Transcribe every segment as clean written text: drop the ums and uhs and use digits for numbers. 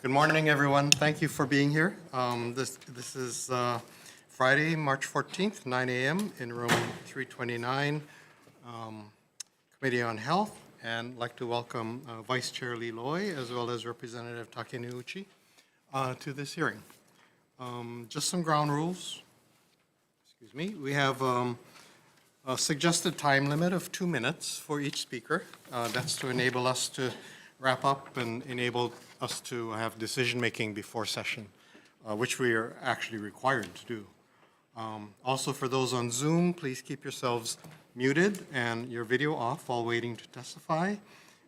Good morning, everyone. Thank you for being here. This is Friday, March 14th, 9 a.m. in room 329, Committee on Health, and I'd like to welcome Vice Chair Lee Loy as well as Representative Takeuchi to this hearing. Just some ground rules. Excuse me. We have a suggested time limit of 2 minutes for each speaker. That's to enable us to wrap up and enable us to have decision-making before session, which we are actually required to do. Also, for those on Zoom, please keep yourselves muted and your video off while waiting to testify.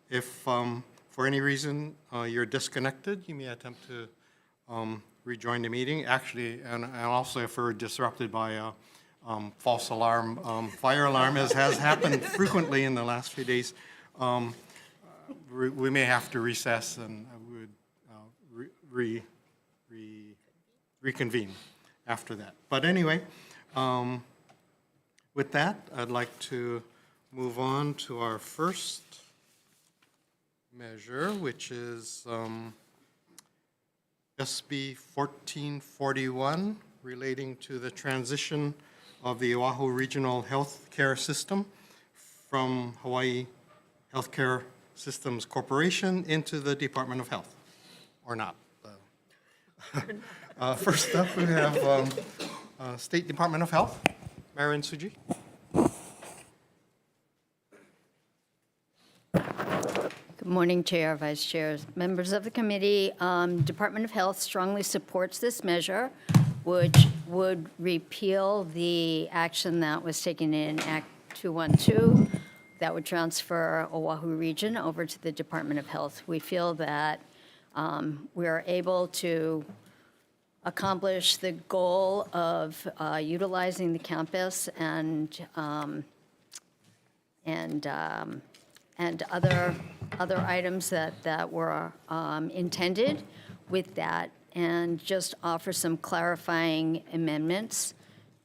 If for any reason you're disconnected, you may attempt to rejoin the meeting. Actually, and also if we're disrupted by a false alarm, fire alarm, as has happened frequently in the last few days, we may have to recess and we would reconvene after that. But anyway, with that, I'd like to move on to our first measure, which is SB 1441, relating to the transition of the Oahu Regional Health Care System from Hawaii Healthcare Systems Corporation into the Department of Health, or not. First up, we have State Department of Health, Marion Suji. Good morning, Chair, Vice Chair, members of the committee. Department of Health strongly supports this measure, which would repeal the action that was taken in Act 212 that would transfer Oahu Region over to the Department of Health. We feel that we are able to accomplish the goal of utilizing the campus and other items that were intended with that, and just offer some clarifying amendments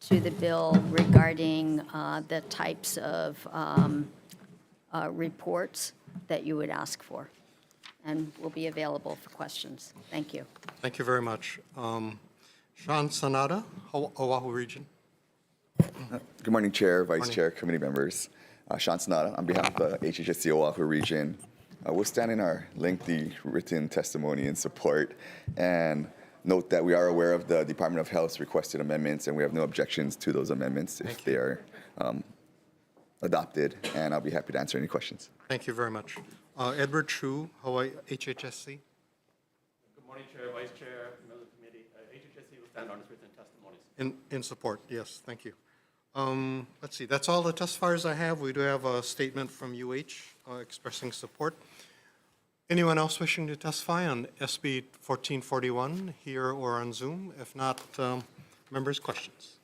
to the bill regarding the types of reports that you would ask for, and will be available for questions. Thank you. Thank you very much. Sean Sanada, Oahu Region. Good morning, Chair, Vice Chair, committee members. Sean Sanada, on behalf of the HHST Oahu Region. We'll stand in our lengthy written testimony in support and note that we are aware of the Department of Health's requested amendments, and we have no objections to those amendments if they are adopted, and I'll be happy to answer any questions. Thank you very much. Edward Chu, Hawaii HHSC. Good morning, Chair, Vice Chair, members of the committee. HHSC will stand on its written testimonies. In support, yes, thank you. Let's see, that's all the testifiers I have. We do have a statement from UH expressing support. Anyone else wishing to testify on SB 1441 here or on Zoom? If not, members, questions?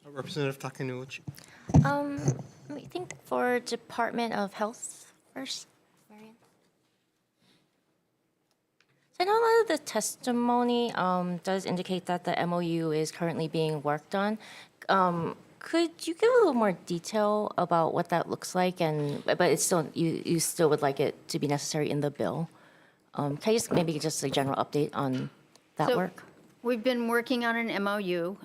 Representative Takeuchi. I think for Department of Health first, Marian. So I know a lot of the testimony does indicate that the MOU is currently being worked on. Could you give a little more detail about what that looks like, but it's still you still would like it to be necessary in the bill? Can you just maybe just a general update on that work? We've been working on an MOU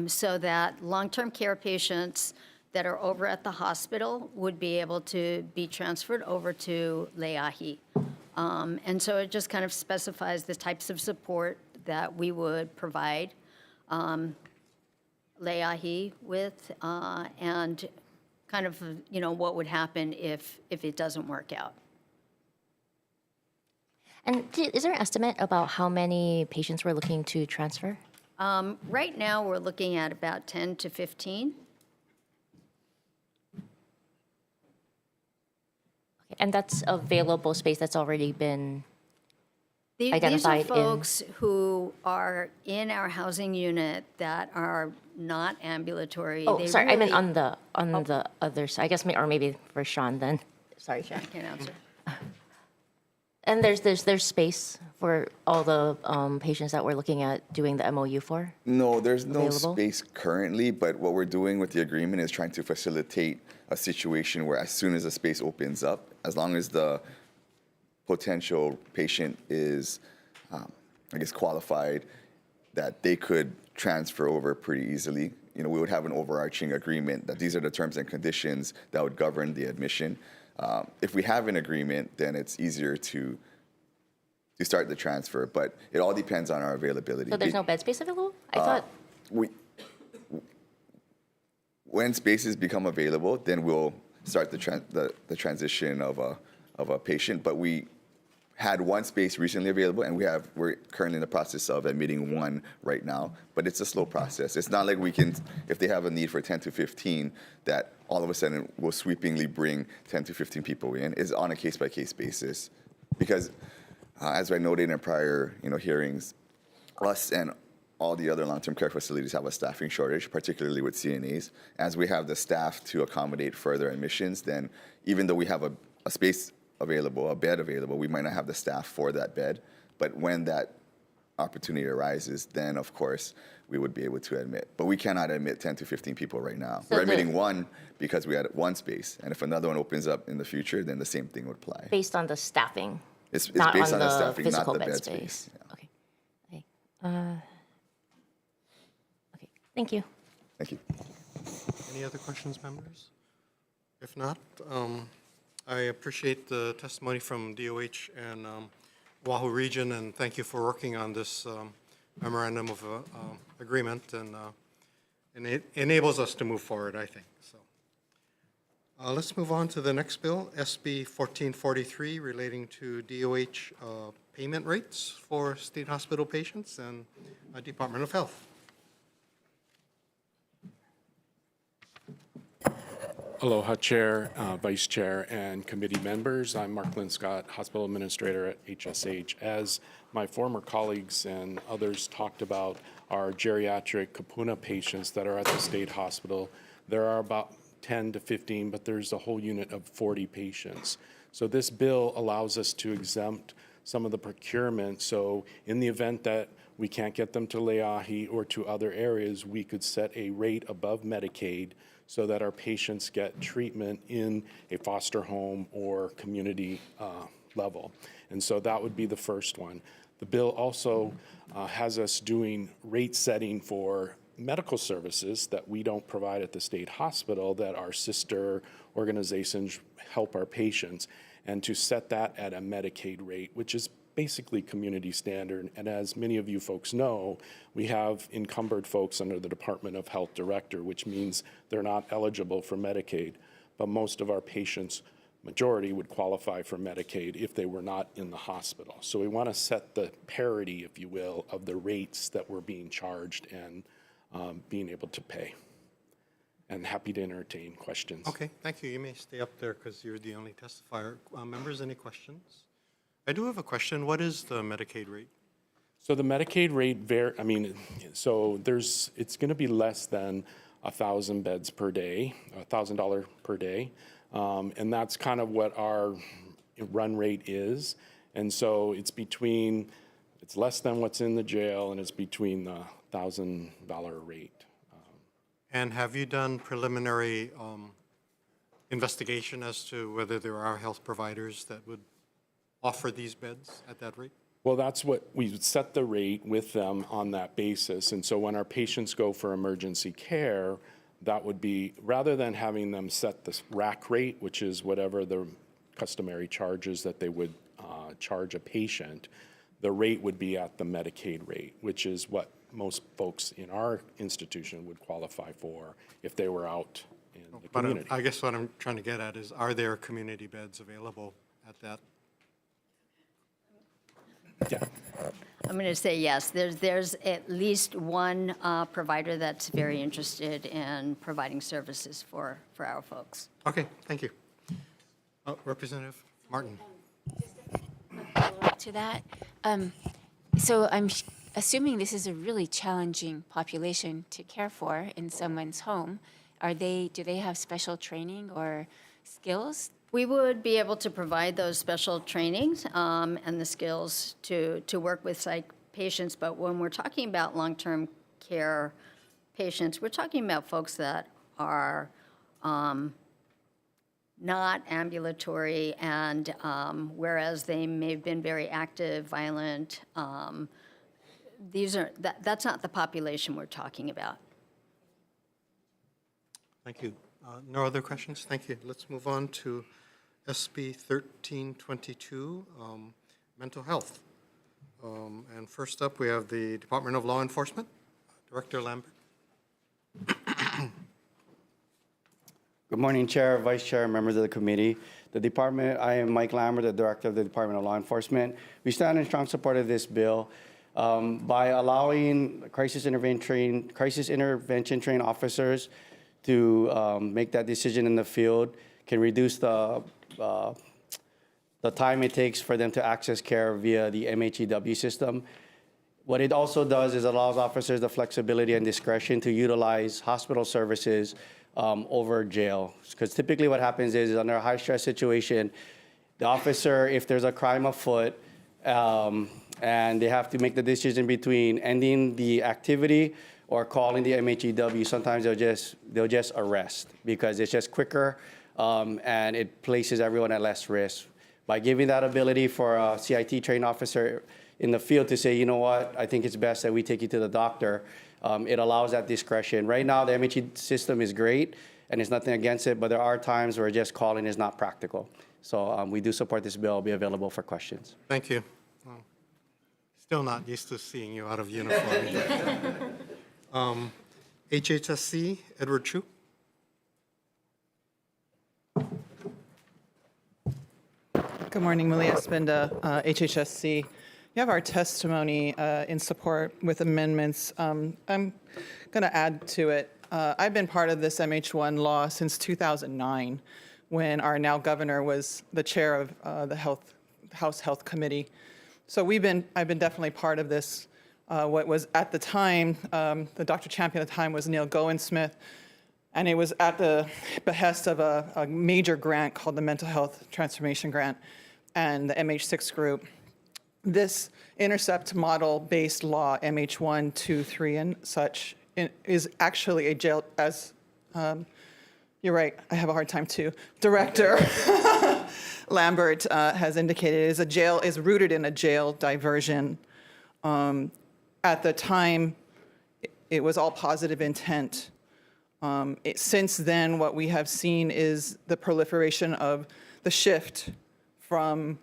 so that long-term care patients that are over at the hospital would be able to be transferred over to Leahi. And so it just kind of specifies the types of support that we would provide Leahi with, and kind of, what would happen if it doesn't work out. And is there an estimate about how many patients we're looking to transfer? Right now, we're looking at about 10 to 15. Okay, and that's available space that's already been These are identified folks who are in our housing unit that are not ambulatory. Oh, They sorry, I meant really- on the other side. I guess, or maybe for Sean then. Sorry, Sean. I can't answer. And there's space for all the patients that we're looking at doing the MOU for? No, there's no Available? space currently, but what we're doing with the agreement is trying to facilitate a situation where as soon as the space opens up, as long as the potential patient is I guess, qualified that they could transfer over pretty easily. We would have an overarching agreement that these are the terms and conditions that would govern the admission. If we have an agreement, then it's easier to start the transfer, but it all depends on our availability. So there's no bed space available? I thought. When spaces become available, then we'll start the transition of a patient. But we had one space recently available, and we're currently in the process of admitting one right now. But it's a slow process. It's not like we can, if they have a need for 10 to 15, that all of a sudden we'll sweepingly bring 10 to 15 people in. It's on a case-by-case basis, because as I noted in prior hearings, us and all the other long-term care facilities have a staffing shortage, particularly with CNAs. As we have the staff to accommodate further admissions, then even though we have a space available, a bed available, we might not have the staff for that bed. But when that opportunity arises, then of course we would be able to admit. But we cannot admit 10 to 15 people right now. So we're admitting one because we had one space. And if another one opens up in the future, then the same thing would apply. Based on the staffing, It's not based on on the the staffing, not physical the bed bed space. space. Yeah. Okay. Okay. Thank you. Thank you. Any other questions, members? If not, I appreciate the testimony from DOH and Oahu Region, and thank you for working on this memorandum of agreement, and it enables us to move forward, I think. So, let's move on to the next bill, SB 1443, relating to DOH payment rates for state hospital patients and Department of Health. Aloha, Chair, Vice Chair, and committee members. I'm Mark Lynn Scott, Hospital Administrator at HSH. As my former colleagues and others talked about our geriatric kapuna patients that are at the state hospital, there are about 10 to 15, but there's a whole unit of 40 patients. So this bill allows us to exempt some of the procurement. So in the event that we can't get them to Leahi or to other areas, we could set a rate above Medicaid so that our patients get treatment in a foster home or community level. And so that would be the first one. The bill also has us doing rate setting for medical services that we don't provide at the state hospital, that our sister organizations help our patients, and to set that at a Medicaid rate, which is basically community standard. And as many of you folks know, we have encumbered folks under the Department of Health Director, which means they're not eligible for Medicaid. But most of our patients, majority, would qualify for Medicaid if they were not in the hospital. So we want to set the parity, if you will, of the rates that we're being charged and being able to pay. And happy to entertain questions. Okay, thank you. You may stay up there because you're the only testifier. Members, any questions? I do have a question. What is the Medicaid rate? So the Medicaid rate, it's going to be less than 1,000 beds per day, $1,000 per day. And that's kind of what our run rate is. And so it's less than what's in the jail, and it's between the $1,000 rate. And have you done preliminary investigation as to whether there are health providers that would offer these beds at that rate? Well, that's what we set the rate with them on that basis. And so when our patients go for emergency care, that would be, rather than having them set this rack rate, which is whatever the customary charges that they would charge a patient, the rate would be at the Medicaid rate, which is what most folks in our institution would qualify for if they were out in the community. I guess what I'm trying to get at is, are there community beds available at that? Yeah. I'm going to say yes. There's at least one provider that's very interested in providing services for our folks. Okay, thank you. Representative Martin. Follow-up to that. So I'm assuming this is a really challenging population to care for in someone's home. Do they have special training or skills? We would be able to provide those special trainings and the skills to work with psych patients, but when we're talking about long-term care patients, we're talking about folks that are not ambulatory, and whereas they may have been very active, violent, that's not the population we're talking about. Thank you. No other questions? Thank you. Let's move on to SB 1322, mental health. And first up, we have the Department of Law Enforcement, Director Lambert. Good morning, Chair, Vice Chair, members of the committee. I am Mike Lambert, the Director of the Department of Law Enforcement. We stand in strong support of this bill. By allowing crisis intervention trained officers to make that decision in the field can reduce the time it takes for them to access care via the MHEW system. What it also does is allows officers the flexibility and discretion to utilize hospital services over jail. Because typically what happens is under a high stress situation, the officer, if there's a crime afoot, and they have to make the decision between ending the activity or calling the MHEW, sometimes they'll just arrest because it's just quicker and it places everyone at less risk. By giving that ability for a CIT trained officer in the field to say, you know what, I think it's best that we take you to the doctor, it allows that discretion. Right now, the MHE system is great, and there's nothing against it, but there are times where just calling is not practical. So we do support this bill. I'll be available for questions. Thank you. Well, still not used to seeing you out of uniform. HHSC, Edward Chu. Good morning, Malia Spinda, HHSC. You have our testimony in support with amendments. I'm going to add to it. I've been part of this MH1 law since 2009, when our now governor was the chair of the House Health Committee. So I've been definitely part of this. What was at the time, the Dr. Champion at the time was Neil Goen-Smith, and it was at the behest of a major grant called the Mental Health Transformation Grant and the MH6 group. This intercept model-based law, MH1, 2, 3, and such, is actually a jail, as you're right, I have a hard time too. Director Lambert has indicated, is rooted in a jail diversion. At the time, it was all positive intent. Since then, what we have seen is the proliferation of the shift from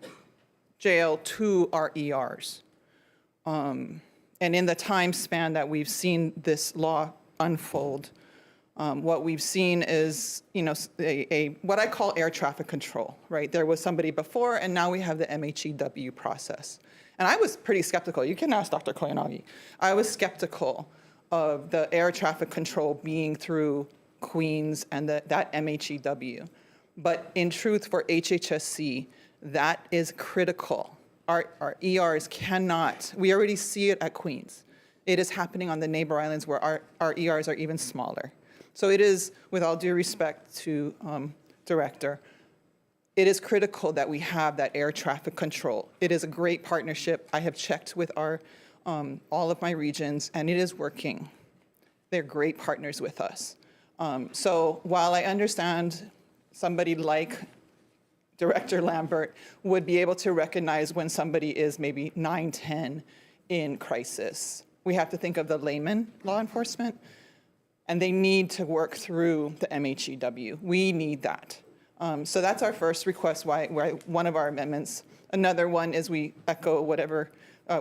jail to our ERs. And in the time span that we've seen this law unfold, what we've seen is, what I call air traffic control, right? There was somebody before, and now we have the MHEW process. And I was pretty skeptical. You can ask Dr. Koyanagi. I was skeptical of the air traffic control being through Queens and that MHEW. But in truth, for HHSC, that is critical. Our ERs cannot, we already see it at Queens. It is happening on the neighbor islands where our ERs are even smaller. So it is, with all due respect to Director, it is critical that we have that air traffic control. It is a great partnership. I have checked with all of my regions, and it is working. They're great partners with us. So while I understand somebody like Director Lambert would be able to recognize when somebody is maybe 9, 10 in crisis, we have to think of the layman law enforcement, and they need to work through the MHEW. We need that. So that's our first request, why one of our amendments. Another one is we echo whatever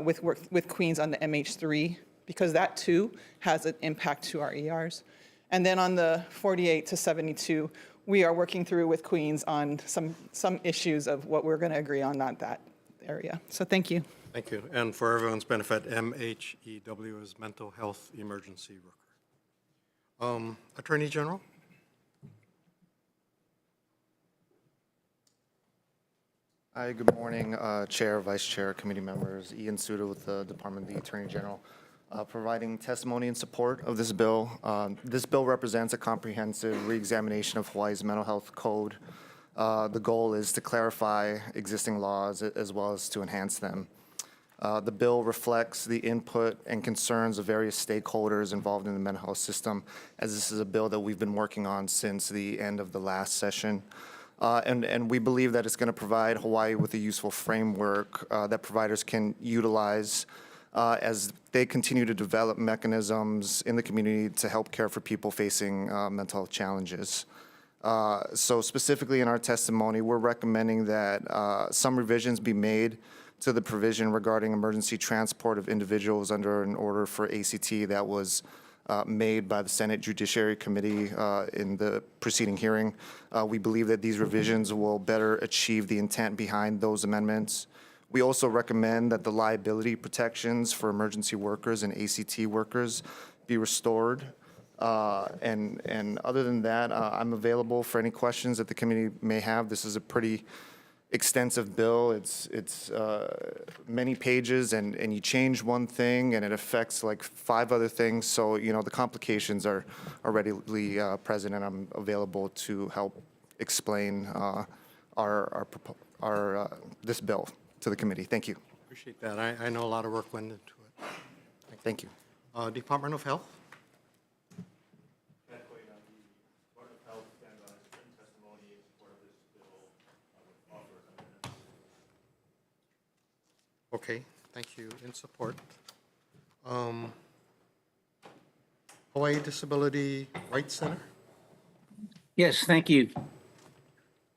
with Queens on the MH3, because that too has an impact to our ERs. And then on the 48 to 72, we are working through with Queens on some issues of what we're going to agree on, not that area. So thank you. Thank you. And for everyone's benefit, MHEW is Mental Health Emergency Worker. Attorney General? Hi, good morning, Chair, Vice Chair, committee members. Ian Suda with the Department of the Attorney General, providing testimony in support of this bill. This bill represents a comprehensive reexamination of Hawaii's mental health code. The goal is to clarify existing laws as well as to enhance them. The bill reflects the input and concerns of various stakeholders involved in the mental health system, as this is a bill that we've been working on since the end of the last session. And we believe that it's going to provide Hawaii with a useful framework that providers can utilize as they continue to develop mechanisms in the community to help care for people facing mental health challenges. So specifically in our testimony, we're recommending that some revisions be made to the provision regarding emergency transport of individuals under an order for ACT that was made by the Senate Judiciary Committee in the preceding hearing. We believe that these revisions will better achieve the intent behind those amendments. We also recommend that the liability protections for emergency workers and ACT workers be restored. And other than that, I'm available for any questions that the committee may have. This is a pretty extensive bill. It's many pages, and you change one thing and it affects like 5 other things. So, you know, the complications are readily present, and I'm available to help explain this bill to the committee. Thank you. Appreciate that. I know a lot of work went into it. Thank you. Department of Health? Okay, thank you. In support. Hawaii Disability Rights Center? Yes, thank you.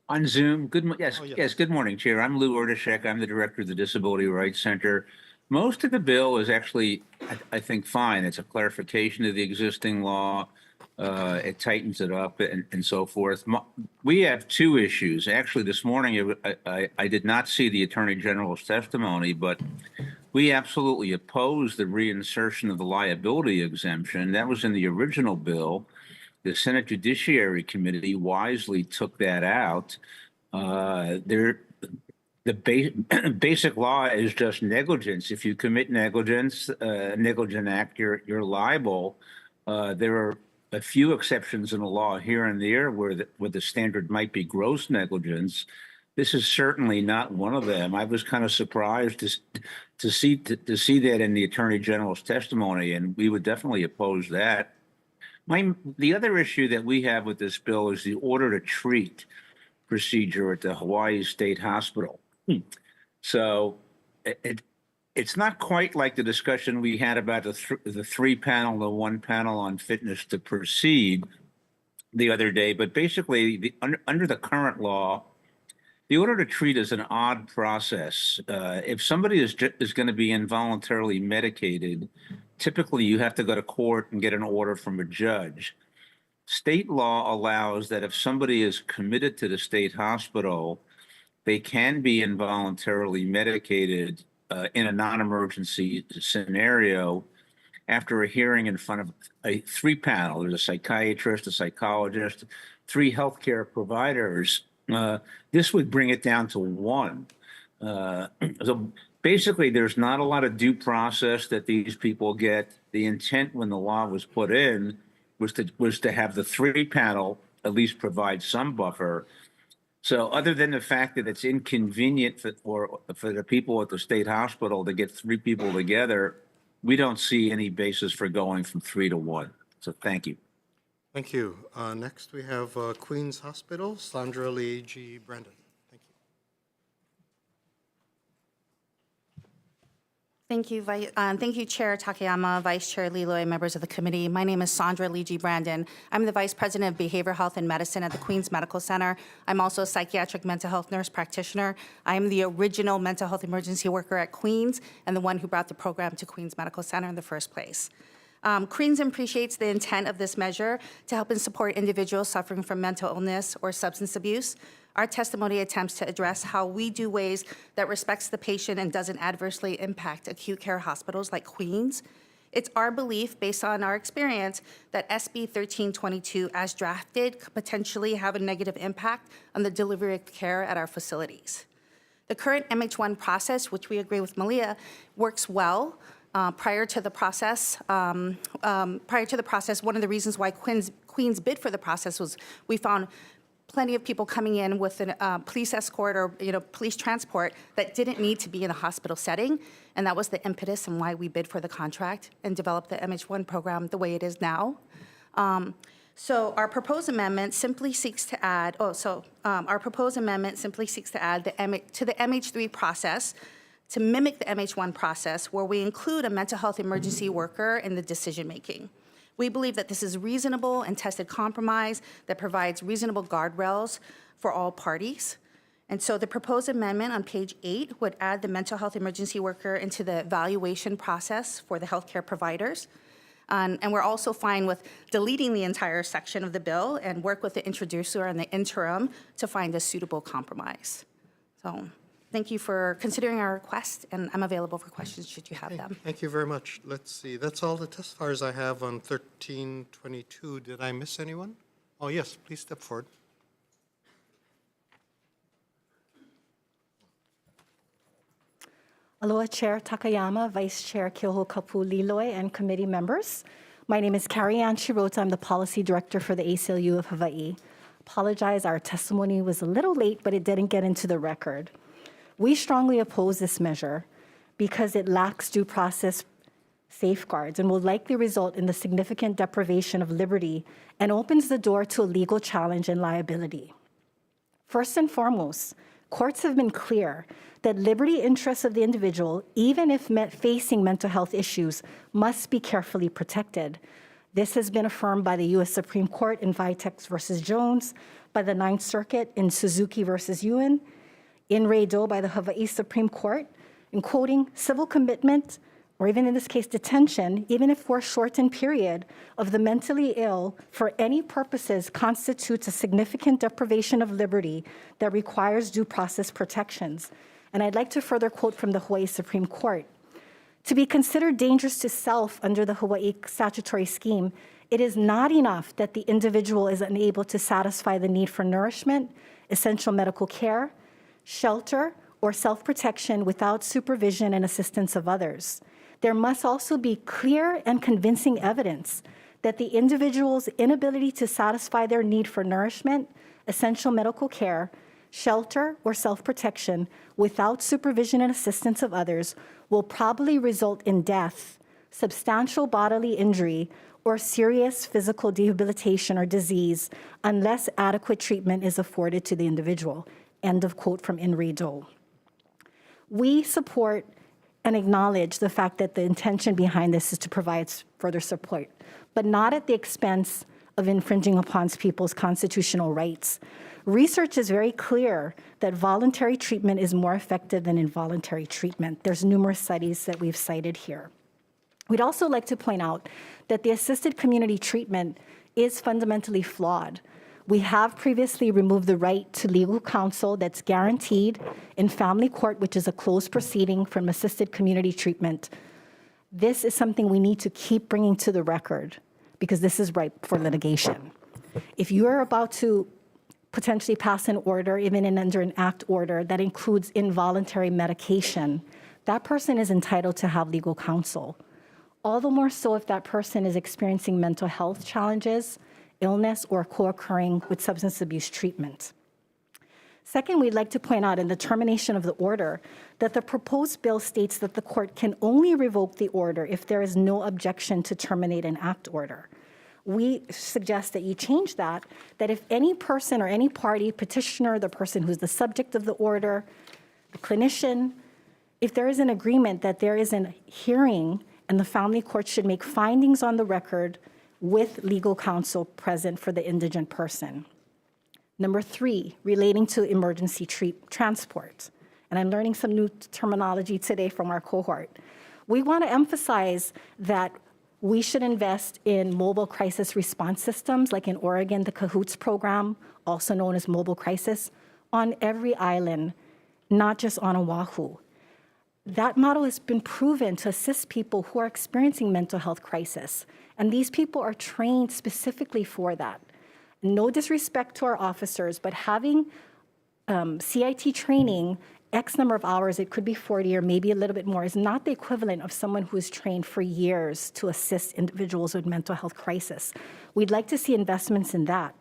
On Zoom, yes. good morning, Chair. I'm Lou Erdeshek. I'm the director of the Disability Rights Center. Most of the bill is actually, I think, fine. It's a clarification of the existing law. It tightens it up and so forth. We have 2 issues. Actually, this morning, I did not see the Attorney General's testimony, but we absolutely oppose the reinsertion of the liability exemption. That was in the original bill. The Senate Judiciary Committee wisely took that out. The basic law is just negligence. If you commit negligence, negligent act, you're liable. There are a few exceptions in the law here and there where the standard might be gross negligence. This is certainly not one of them. I was kind of surprised to see that in the Attorney General's testimony, and we would definitely oppose that. The other issue that we have with this bill is the order to treat procedure at the Hawaii State Hospital. So it's not quite like the discussion we had about the 3-panel, the 1-panel on fitness to proceed the other day, but basically under the current law, the order to treat is an odd process. If somebody is going to be involuntarily medicated, typically you have to go to court and get an order from a judge. State law allows that if somebody is committed to the state hospital, they can be involuntarily medicated in a non-emergency scenario after a hearing in front of a 3-panel. There's a psychiatrist, a psychologist, 3 healthcare providers. This would bring it down to 1. So basically, there's not a lot of due process that these people get. The intent when the law was put in was to have the 3-panel at least provide some buffer. So other than the fact that it's inconvenient for the people at the state hospital to get 3 people together, we don't see any basis for going from 3 to 1. So thank you. Thank you. Next, we have Queens Hospital, Sandra Lee G. Brandon. Thank you. Thank you, Chair Takayama, Vice Chair Liloy, members of the committee. My name is Sandra Lee G. Brandon. I'm the Vice President of Behavioral Health and Medicine at the Queens Medical Center. I'm also a psychiatric mental health nurse practitioner. I am the original mental health emergency worker at Queens and the one who brought the program to Queens Medical Center in the first place. Queens appreciates the intent of this measure to help and support individuals suffering from mental illness or substance abuse. Our testimony attempts to address how we do ways that respects the patient and doesn't adversely impact acute care hospitals like Queens. It's our belief, based on our experience, that SB 1322 as drafted could potentially have a negative impact on the delivery of care at our facilities. The current MH1 process, which we agree with Malia, works well. Prior to the process, one of the reasons why Queens bid for the process was we found plenty of people coming in with a police escort or police transport that didn't need to be in a hospital setting, and that was the impetus and why we bid for the contract and developed the MH1 program the way it is now. So our proposed amendment simply seeks to add. To the MH3 process to mimic the MH1 process where we include a mental health emergency worker in the decision-making. We believe that this is reasonable and tested compromise that provides reasonable guardrails for all parties. And so the proposed amendment on page 8 would add the mental health emergency worker into the evaluation process for the healthcare providers. And we're also fine with deleting the entire section of the bill and work with the introducer in the interim to find a suitable compromise. So thank you for considering our request, and I'm available for questions should you have them. Thank you very much. Let's see, that's all the testifiers I have on 1322. Did I miss anyone? Oh, yes, please step forward. Aloha Chair Takayama, Vice Chair Kyoho Kapu Liloy, and committee members. My name is Carrie Ann Shirota. I'm the Policy Director for the ACLU of Hawaii. Apologize, our testimony was a little late, but it didn't get into the record. We strongly oppose this measure because it lacks due process safeguards and will likely result in the significant deprivation of liberty and opens the door to a legal challenge and liability. First and foremost, courts have been clear that liberty interests of the individual, even if facing mental health issues, must be carefully protected. This has been affirmed by the U.S. Supreme Court in Vitex versus Jones, by the Ninth Circuit in Suzuki versus Ewan, in Re Do by the Hawaii Supreme Court, in quoting civil commitment, or even in this case detention, even if for a shortened period of the mentally ill for any purposes constitutes a significant deprivation of liberty that requires due process protections. And I'd like to further quote from the Hawaii Supreme Court. To be considered dangerous to self under the Hawaii statutory scheme, it is not enough that the individual is unable to satisfy the need for nourishment, essential medical care, shelter, or self-protection without supervision and assistance of others. There must also be clear and convincing evidence that the individual's inability to satisfy their need for nourishment, essential medical care, shelter, or self-protection without supervision and assistance of others will probably result in death, substantial bodily injury, or serious physical debilitation or disease unless adequate treatment is afforded to the individual. End of quote from In Re Do. We support and acknowledge the fact that the intention behind this is to provide further support, but not at the expense of infringing upon people's constitutional rights. Research is very clear that voluntary treatment is more effective than involuntary treatment. There's numerous studies that we've cited here. We'd also like to point out that the assisted community treatment is fundamentally flawed. We have previously removed the right to legal counsel that's guaranteed in family court, which is a closed proceeding from assisted community treatment. This is something we need to keep bringing to the record because this is ripe for litigation. If you are about to potentially pass an order, even under an act order, that includes involuntary medication, that person is entitled to have legal counsel. All the more so if that person is experiencing mental health challenges, illness, or co-occurring with substance abuse treatment. Second, we'd like to point out in the termination of the order that the proposed bill states that the court can only revoke the order if there is no objection to terminate an act order. We suggest that you change that if any person or any party, petitioner, the person who's the subject of the order, the clinician, if there is an agreement that there is a hearing and the family court should make findings on the record with legal counsel present for the indigent person. Number 3, relating to emergency transport. And I'm learning some new terminology today from our cohort. We want to emphasize that we should invest in mobile crisis response systems, like in Oregon, the CAHOOTS program, also known as Mobile Crisis, on every island, not just on Oahu. That model has been proven to assist people who are experiencing mental health crisis, and these people are trained specifically for that. No disrespect to our officers, but having CIT training, X number of hours, it could be 40 or maybe a little bit more, is not the equivalent of someone who is trained for years to assist individuals with mental health crisis. We'd like to see investments in that.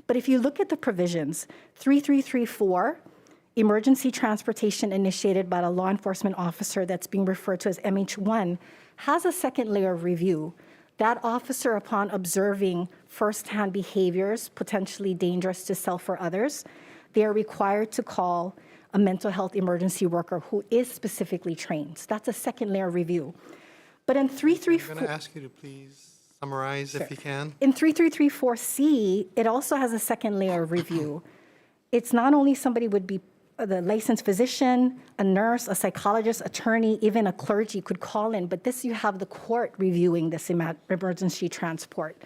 But if you look at the provisions, 3334, emergency transportation initiated by a law enforcement officer that's being referred to as MH1, has a second layer of review. That officer, upon observing firsthand behaviors potentially dangerous to self or others, they are required to call a mental health emergency worker who is specifically trained. So that's a second layer of review. But in I'm 334, going to ask you to please summarize if you can. in 3334C, it also has a second layer of review. It's not only somebody would be the licensed physician, a nurse, a psychologist, attorney, even a clergy could call in, but this you have the court reviewing this emergency transport.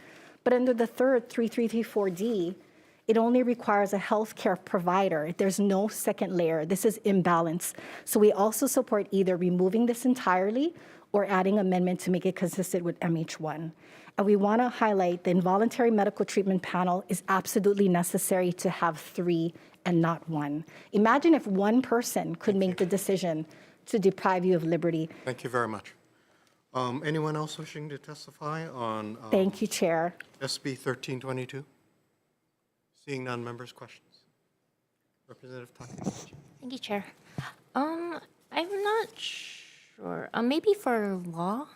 But under the third 3334D, it only requires a healthcare provider. There's no second layer. This is imbalance. So we also support either removing this entirely or adding amendment to make it consistent with MH1. And we want to highlight the involuntary medical treatment panel is absolutely necessary to have 3 and not 1. Imagine if one person could make the decision to deprive you of liberty. Thank you very much. Anyone else wishing to testify on Thank you, Chair. SB 1322? Seeing none, members' questions? Representative Taki. Thank you, Chair. I'm not sure. Maybe for law?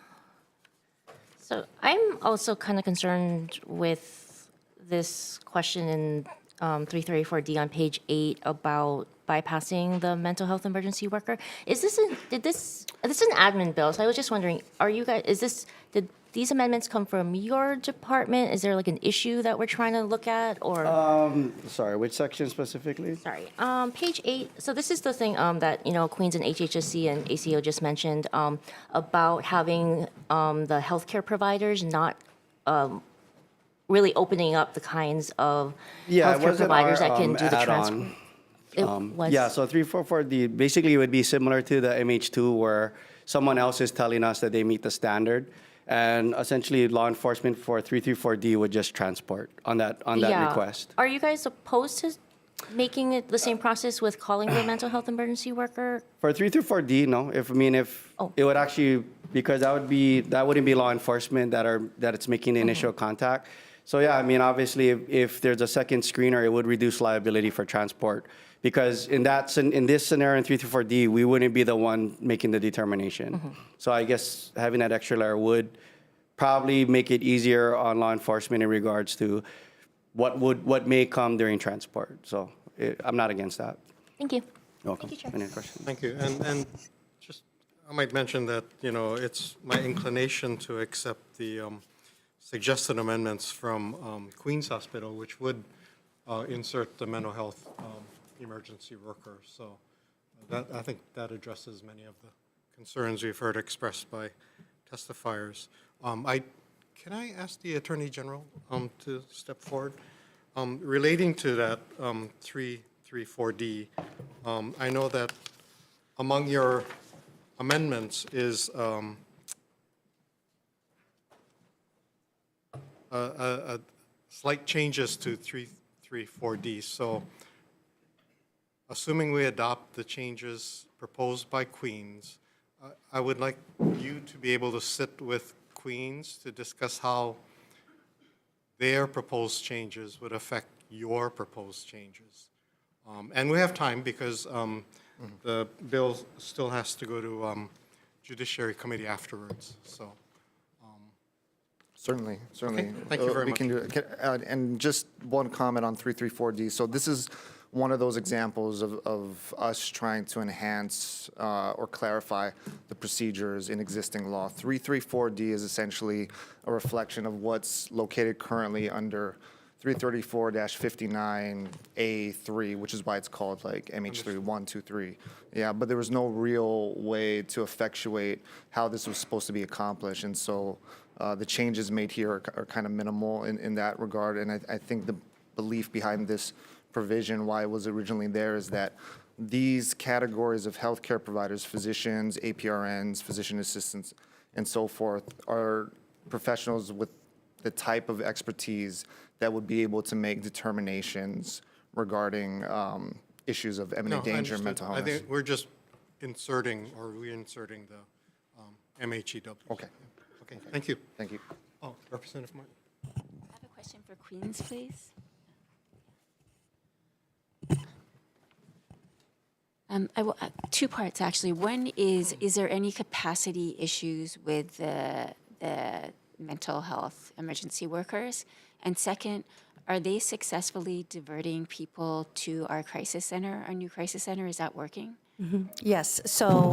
So I'm also kind of concerned with this question in 334D on page 8 about bypassing the mental health emergency worker. Is this this is an admin bill? So I was just wondering, are you guys? Did these amendments come from your department? Is there like an issue that we're trying to look at, or? Sorry, which section specifically? Sorry, page 8. So this is the thing that Queens and HHSC and ACO just mentioned about having the healthcare providers not really opening up the kinds of healthcare providers that can do the transport. Yeah, so 344D basically would be similar to the MH2 where someone else is telling us that they meet the standard. And essentially, law enforcement for 334D would just transport on that request. Are you guys opposed to making it the same process with calling the mental health emergency worker? For 334D, no. If it would actually, because that wouldn't be law enforcement that it's making the initial contact. So yeah, I mean, obviously, if there's a second screener, it would reduce liability for transport. Because in this scenario in 334D, we wouldn't be the one making the determination. So I guess having that extra layer would probably make it easier on law enforcement in regards to what may come during transport. So I'm not against that. Thank you. You're welcome. Thank you, Chair. Any questions? Thank you. And just, I might mention that, it's my inclination to accept the suggested amendments from Queens Hospital, which would insert the mental health emergency worker. So I think that addresses many of the concerns we've heard expressed by testifiers. Can I ask the Attorney General to step forward? Relating to that 334D, I know that among your amendments is slight changes to 334D. So assuming we adopt the changes proposed by Queens, I would like you to be able to sit with Queens to discuss how their proposed changes would affect your proposed changes. And we have time because the bill still has to go to Judiciary Committee afterwards. So. Certainly. Okay, thank you very we much. can do it. And just one comment on 334D. So this is one of those examples of us trying to enhance or clarify the procedures in existing law. 334D is essentially a reflection of what's located currently under 334-59A3, which is why it's called like MH3 1, 2, 3. Yeah, but there was no real way to effectuate how this was supposed to be accomplished. And so the changes made here are kind of minimal in that regard. And I think the belief behind this provision, why it was originally there, is that these categories of healthcare providers, physicians, APRNs, physician assistants, and so forth, are professionals with the type of expertise that would be able to make determinations regarding issues of imminent danger and mental illness. I think we're just inserting or reinserting the MHEW. Okay. Okay, thank you. Thank you. Oh, Representative Martin. I have a question for Queens, please. Two parts, actually. One is there any capacity issues with the mental health emergency workers? And second, are they successfully diverting people to our crisis center, our new crisis center? Is that working? Yes, so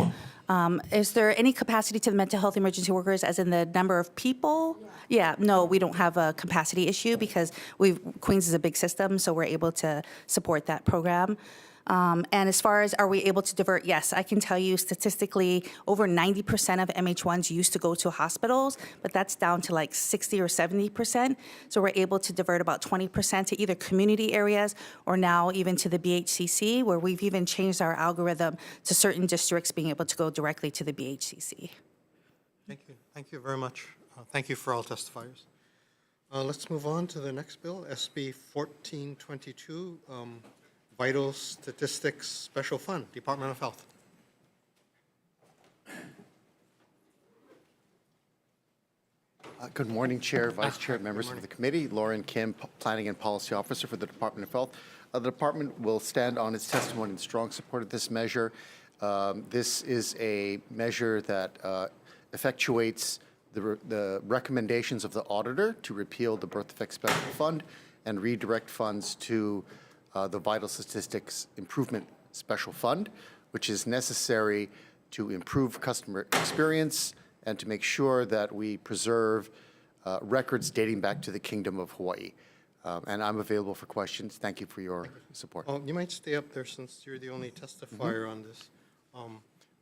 is there any capacity to the mental health emergency workers as in the number of people? Yeah, no, we don't have a capacity issue because Queens is a big system, so we're able to support that program. And as far as are we able to divert, yes, I can tell you statistically over 90% of MH1s used to go to hospitals, but that's down to like 60 or 70%. So we're able to divert about 20% to either community areas or now even to the BHCC, where we've even changed our algorithm to certain districts being able to go directly to the BHCC. Thank you. Thank you very much. Thank you for all testifiers. Let's move on to the next bill, SB 1422, Vital Statistics Special Fund, Department of Health. Good morning, Chair, Vice Chair, members of the committee. Lauren Kim, Planning and Policy Officer for the Department of Health. The department will stand on its testimony in strong support of this measure. This is a measure that effectuates the recommendations of the auditor to repeal the Birth Defect Special Fund and redirect funds to the Vital Statistics Improvement Special Fund, which is necessary to improve customer experience and to make sure that we preserve records dating back to the Kingdom of Hawaii. And I'm available for questions. Thank you for your support. You might stay up there since you're the only testifier on this.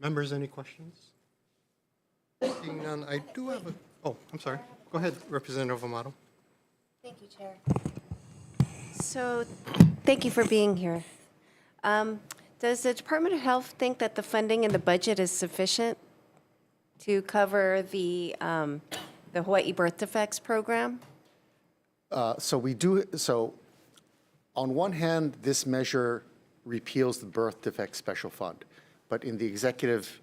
Members, any questions? Seeing none, I do have a, oh, I'm sorry. Go ahead, Representative Amato. Thank you, Chair. So, thank you for being here. Does the Department of Health think that the funding in the budget is sufficient to cover the Hawaii Birth Defects Program? So on one hand, this measure repeals the Birth Defect Special Fund, but in the executive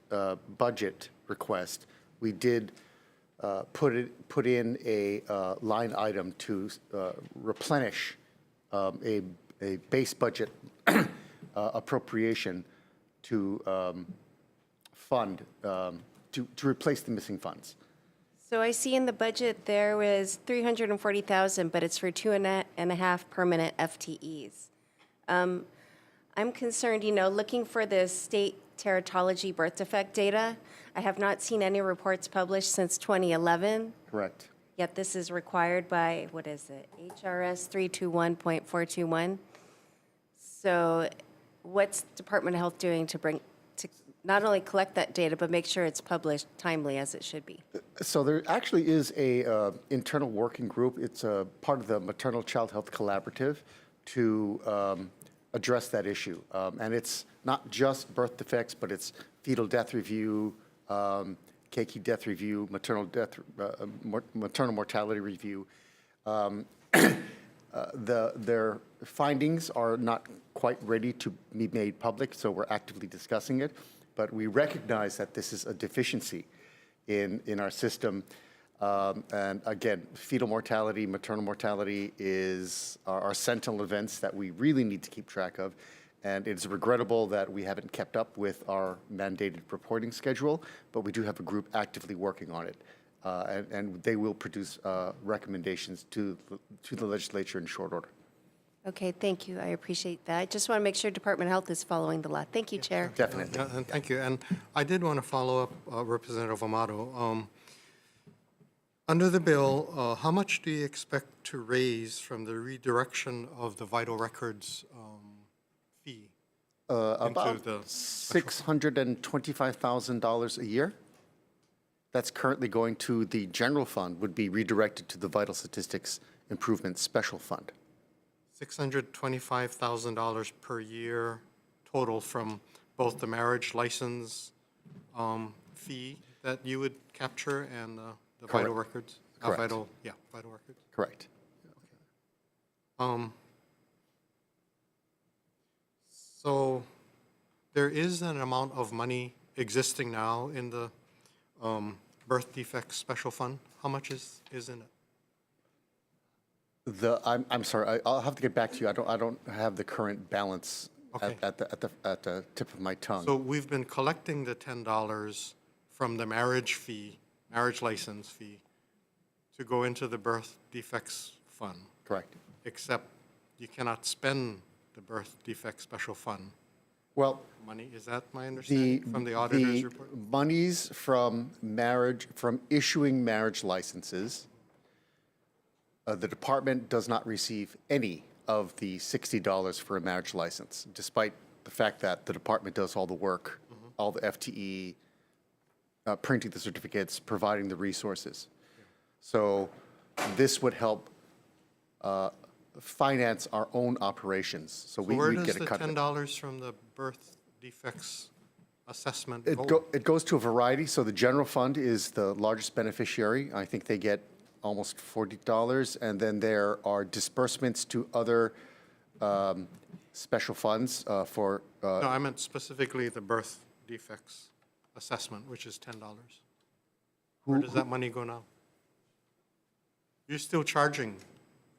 budget request, we did put in a line item to replenish a base budget appropriation to fund, to replace the missing funds. So I see in the budget there was $340,000, but it's for 2.5 permanent FTEs. I'm concerned, looking for the state teratology birth defect data. I have not seen any reports published since 2011. Correct. Yet this is required by, what is it, HRS 321.421. So what's Department of Health doing to not only collect that data, but make sure it's published timely as it should be? So there actually is a internal working group. It's a part of the Maternal Child Health Collaborative to address that issue. And it's not just birth defects, but it's fetal death review, keiki death review, maternal mortality review. Their findings are not quite ready to be made public, so we're actively discussing it. But we recognize that this is a deficiency in our system. And again, fetal mortality, maternal mortality are sentinel events that we really need to keep track of. And it's regrettable that we haven't kept up with our mandated reporting schedule, but we do have a group actively working on it. And they will produce recommendations to the legislature in short order. Okay, thank you. I appreciate that. I just want to make sure Department of Health is following the law. Thank you, Chair. Definitely. And thank you. And I did want to follow up, Representative Amato. Under the bill, how much do you expect to raise from the redirection of the vital records fee? About $625,000 a year. That's currently going to the general fund, would be redirected to the Vital Statistics Improvement Special Fund. $625,000 per year total from both the marriage license fee that you would capture and the vital records? Correct. Vital records. Correct. So there is an amount of money existing now in the birth defects special fund. How much is in it? I'm sorry. I'll have to get back to you. I don't have the current balance at the tip of my tongue. So we've been collecting the $10 from the marriage license fee, to go into the birth defects fund. Correct. except you cannot spend the birth defect special fund Well, money. Is that my understanding from the auditor's report? monies from issuing marriage licenses, the department does not receive any of the $60 for a marriage license, despite the fact that the department does all the work, all the FTE, printing the certificates, providing the resources. So this would help finance our own operations. So we Where get does a the cut of it. $10 from the birth defects assessment It, go? it goes to a variety. So the general fund is the largest beneficiary. I think they get almost $40. And then there are disbursements to other special funds for. No, I meant specifically the birth defects assessment, which is $10. Where does that money go now? You're still charging.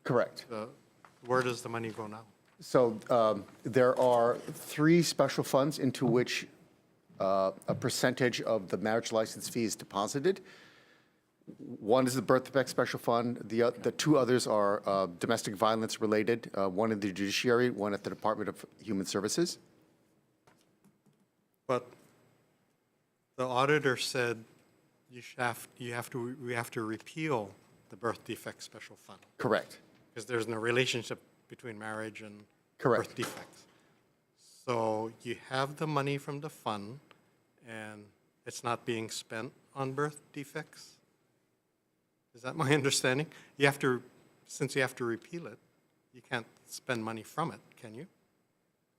Correct. Where does the money go now? So there are 3 special funds into which a percentage of the marriage license fee is deposited. One is the birth defect special fund. The 2 others are domestic violence related, one in the judiciary, one at the Department of Human Services. But the auditor said we have to repeal the birth defect special fund. Correct. Because there's no relationship between marriage and Correct. birth defects. So you have the money from the fund, and it's not being spent on birth defects? Is that my understanding? Since you have to repeal it, you can't spend money from it, can you?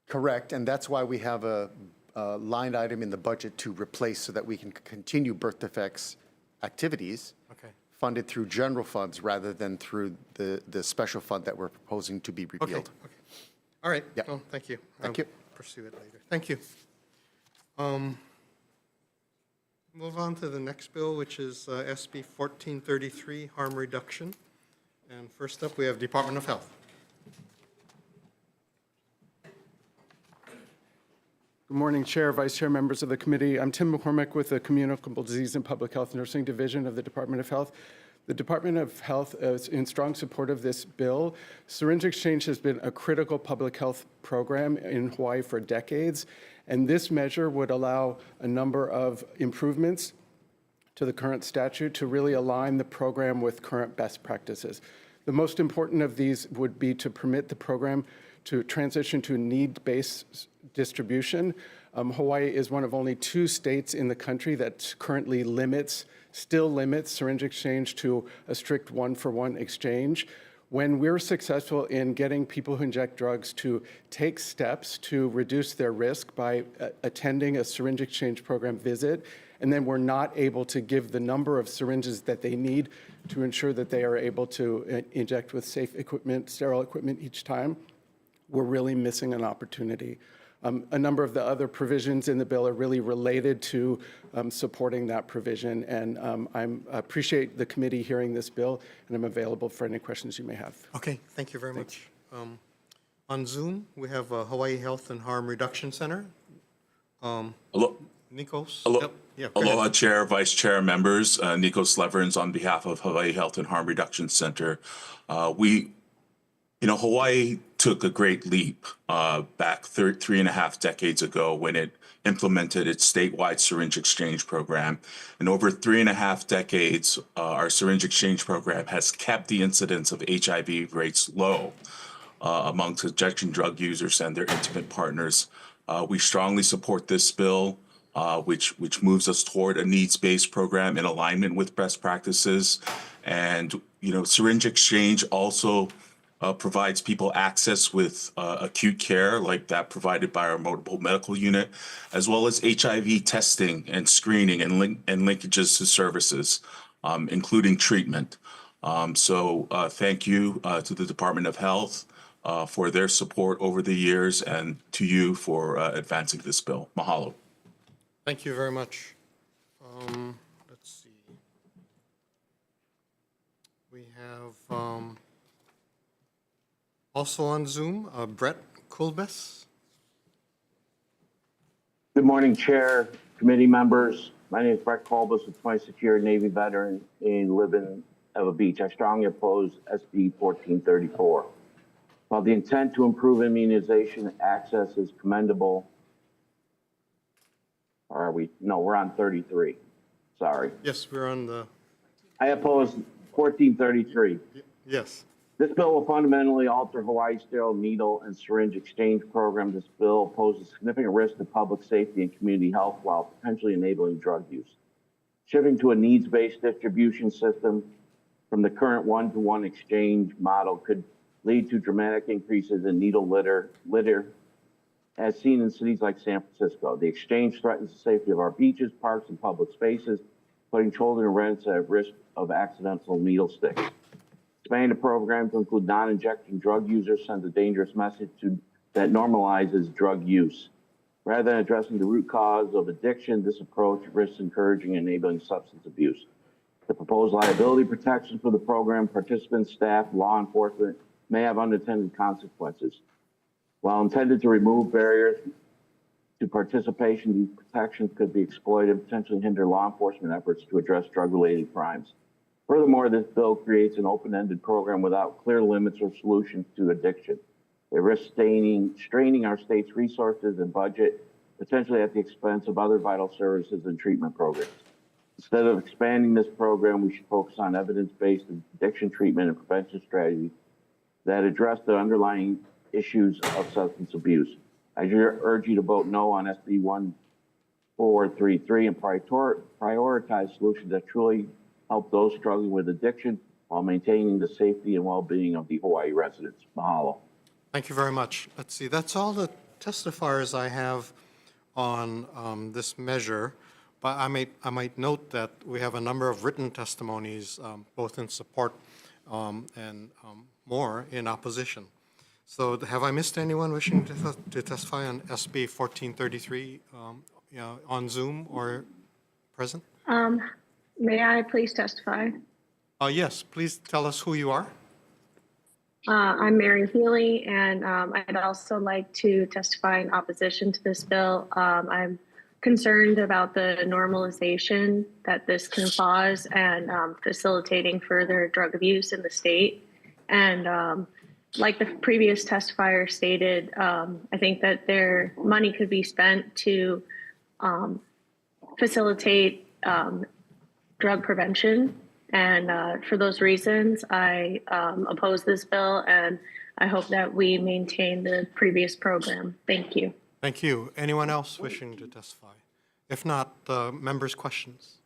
Correct, and that's why we have a line item in the budget to replace so that we can continue birth defects activities Okay. funded through general funds rather than through the special fund that we're proposing to be Okay. repealed. Okay. All right. Yeah. Well, thank you. Thank I'll you. pursue it later. Thank you. Move on to the next bill, which is SB 1433, harm reduction. And first up, we have Department of Health. Good morning, Chair, Vice Chair, members of the committee. I'm Tim McCormick with the Communicable Disease and Public Health Nursing Division of the Department of Health. The Department of Health is in strong support of this bill. Syringe exchange has been a critical public health program in Hawaii for decades, and this measure would allow a number of improvements to the current statute to really align the program with current best practices. The most important of these would be to permit the program to transition to need-based distribution. Hawaii is one of only 2 states in the country that currently still limits syringe exchange to a strict 1-for-1 exchange. When we're successful in getting people who inject drugs to take steps to reduce their risk by attending a syringe exchange program visit, and then we're not able to give the number of syringes that they need to ensure that they are able to inject with safe equipment, sterile equipment each time, we're really missing an opportunity. A number of the other provisions in the bill are really related to supporting that provision, and I appreciate the committee hearing this bill, and I'm available for any questions you may have. Okay, thank you very much. On Zoom, we have Hawaii Health and Harm Reduction Center. Hello. Nikos? Hello. Yep. Yeah, go Aloha, ahead. Chair, Vice Chair, members. Nikos Leverns on behalf of Hawaii Health and Harm Reduction Center. Hawaii took a great leap back 3.5 decades ago when it implemented its statewide syringe exchange program. And over 3.5 decades, our syringe exchange program has kept the incidence of HIV rates low amongst injection drug users and their intimate partners. We strongly support this bill, which moves us toward a needs-based program in alignment with best practices. And, syringe exchange also provides people access with acute care like that provided by our mobile medical unit, as well as HIV testing and screening and linkages to services, including treatment. So thank you to the Department of Health for their support over the years, and to you for advancing this bill. Mahalo. Thank you very much. Let's see. We have also on Zoom, Brett Kulbes. Good morning, Chair, committee members. My name is Brett Colbus, a 26-year Navy veteran and live in Eva Beach. I strongly oppose SB 1434. While the intent to improve immunization access is commendable, or are we? No, we're on 33. Sorry. Yes, we're on the, I oppose 1433. yes. This bill will fundamentally alter Hawaii's sterile needle and syringe exchange program. This bill poses significant risk to public safety and community health while potentially enabling drug use. Shifting to a needs-based distribution system from the current one-to-one exchange model could lead to dramatic increases in needle litter, as seen in cities like San Francisco. The exchange threatens the safety of our beaches, parks, and public spaces, putting children and residents at risk of accidental needle sticks. Expanding the program to include non-injection drug users sends a dangerous message that normalizes drug use. Rather than addressing the root cause of addiction, this approach risks encouraging and enabling substance abuse. The proposed liability protection for the program, participants, staff, law enforcement may have unintended consequences. While intended to remove barriers to participation, these protections could be exploited and potentially hinder law enforcement efforts to address drug-related crimes. Furthermore, this bill creates an open-ended program without clear limits or solutions to addiction. It risks straining our state's resources and budget, potentially at the expense of other vital services and treatment programs. Instead of expanding this program, we should focus on evidence-based addiction treatment and prevention strategies that address the underlying issues of substance abuse. I urge you to vote no on SB 1433 and prioritize solutions that truly help those struggling with addiction while maintaining the safety and well-being of the Hawaii residents. Mahalo. Thank you very much. Let's see, that's all the testifiers I have on this measure, but I might note that we have a number of written testimonies, both in support and more in opposition. So have I missed anyone wishing to testify on SB 1433 on Zoom or present? May I please testify? Yes, please tell us who you are. I'm Mary Healy, and I'd also like to testify in opposition to this bill. I'm concerned about the normalization that this can cause and facilitating further drug abuse in the state. And like the previous testifier stated, I think that their money could be spent to facilitate drug prevention. And for those reasons, I oppose this bill, and I hope that we maintain the previous program. Thank you. Thank you. Anyone else wishing to testify? If not, members' questions.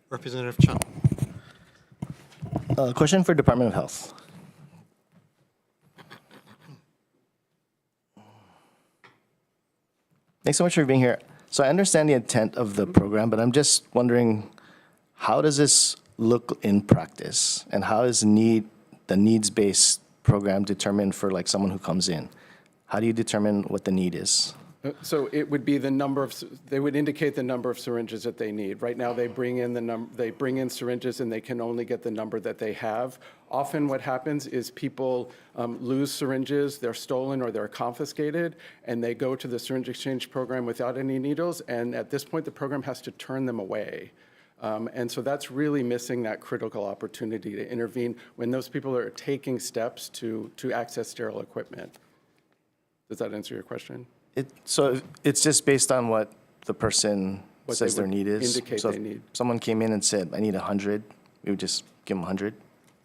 Representative Chan. Question for Department of Health. Thanks so much for being here. So I understand the intent of the program, but I'm just wondering, how does this look in practice? And how is the needs-based program determined for like someone who comes in? How do you determine what the need is? So it would be the number of, they would indicate the number of syringes that they need. Right now, they bring in syringes and they can only get the number that they have. Often what happens is people lose syringes, they're stolen or they're confiscated, and they go to the syringe exchange program without any needles, and at this point, the program has to turn them away. And so that's really missing that critical opportunity to intervene when those people are taking steps to access sterile equipment. Does that answer your question? So it's just based on what the person says their need is? Indicate so they need. If someone came in and said, I need 100, we would just give them 100?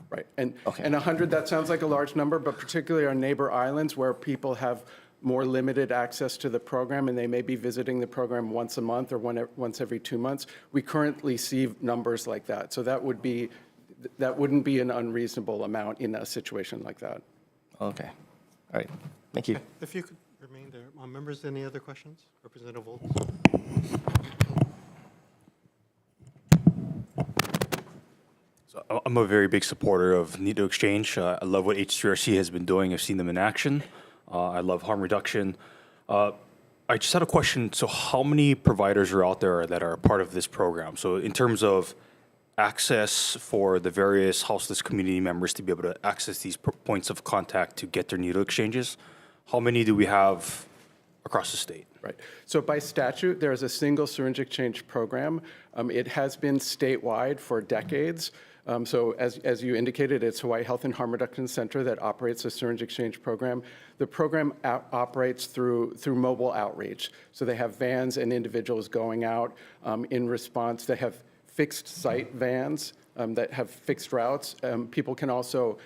Right. And 100, that sounds like a large number, but particularly on neighbor islands where people have more limited access to the program and they may be visiting the program once a month or once every 2 months, we currently see numbers like that. So that wouldn't be an unreasonable amount in a situation like that. Okay. All right. Thank you. If you could remain there. Members, any other questions? Representative Wolf. So I'm a very big supporter of needle exchange. I love what HCRC has been doing. I've seen them in action. I love harm reduction. I just had a question. So how many providers are out there that are part of this program? So in terms of access for the various houseless community members to be able to access these points of contact to get their needle exchanges, how many do we have across the state? Right. So by statute, there is a single syringe exchange program. It has been statewide for decades. So as you indicated, it's Hawaii Health and Harm Reduction Center that operates the syringe exchange program. The program operates through mobile outreach. So they have vans and individuals going out in response. They have fixed site vans that have fixed routes. People can also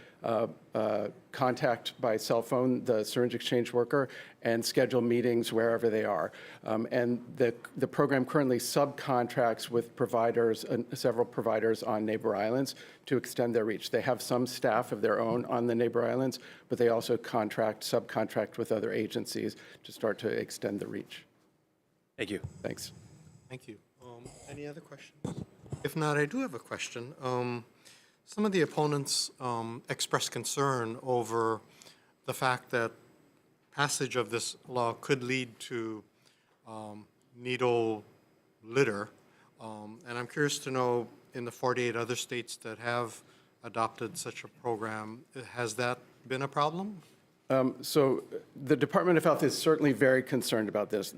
contact by cell phone the syringe exchange worker and schedule meetings wherever they are. And the program currently subcontracts with providers, several providers on neighbor islands to extend their reach. They have some staff of their own on the neighbor islands, but they also subcontract with other agencies to start to extend the reach. Thank you. Thanks. Thank you. Any other questions? If not, I do have a question. Some of the opponents expressed concern over the fact that passage of this law could lead to needle litter. And I'm curious to know, in the 48 other states that have adopted such a program, has that been a problem? So the Department of Health is certainly very concerned about this.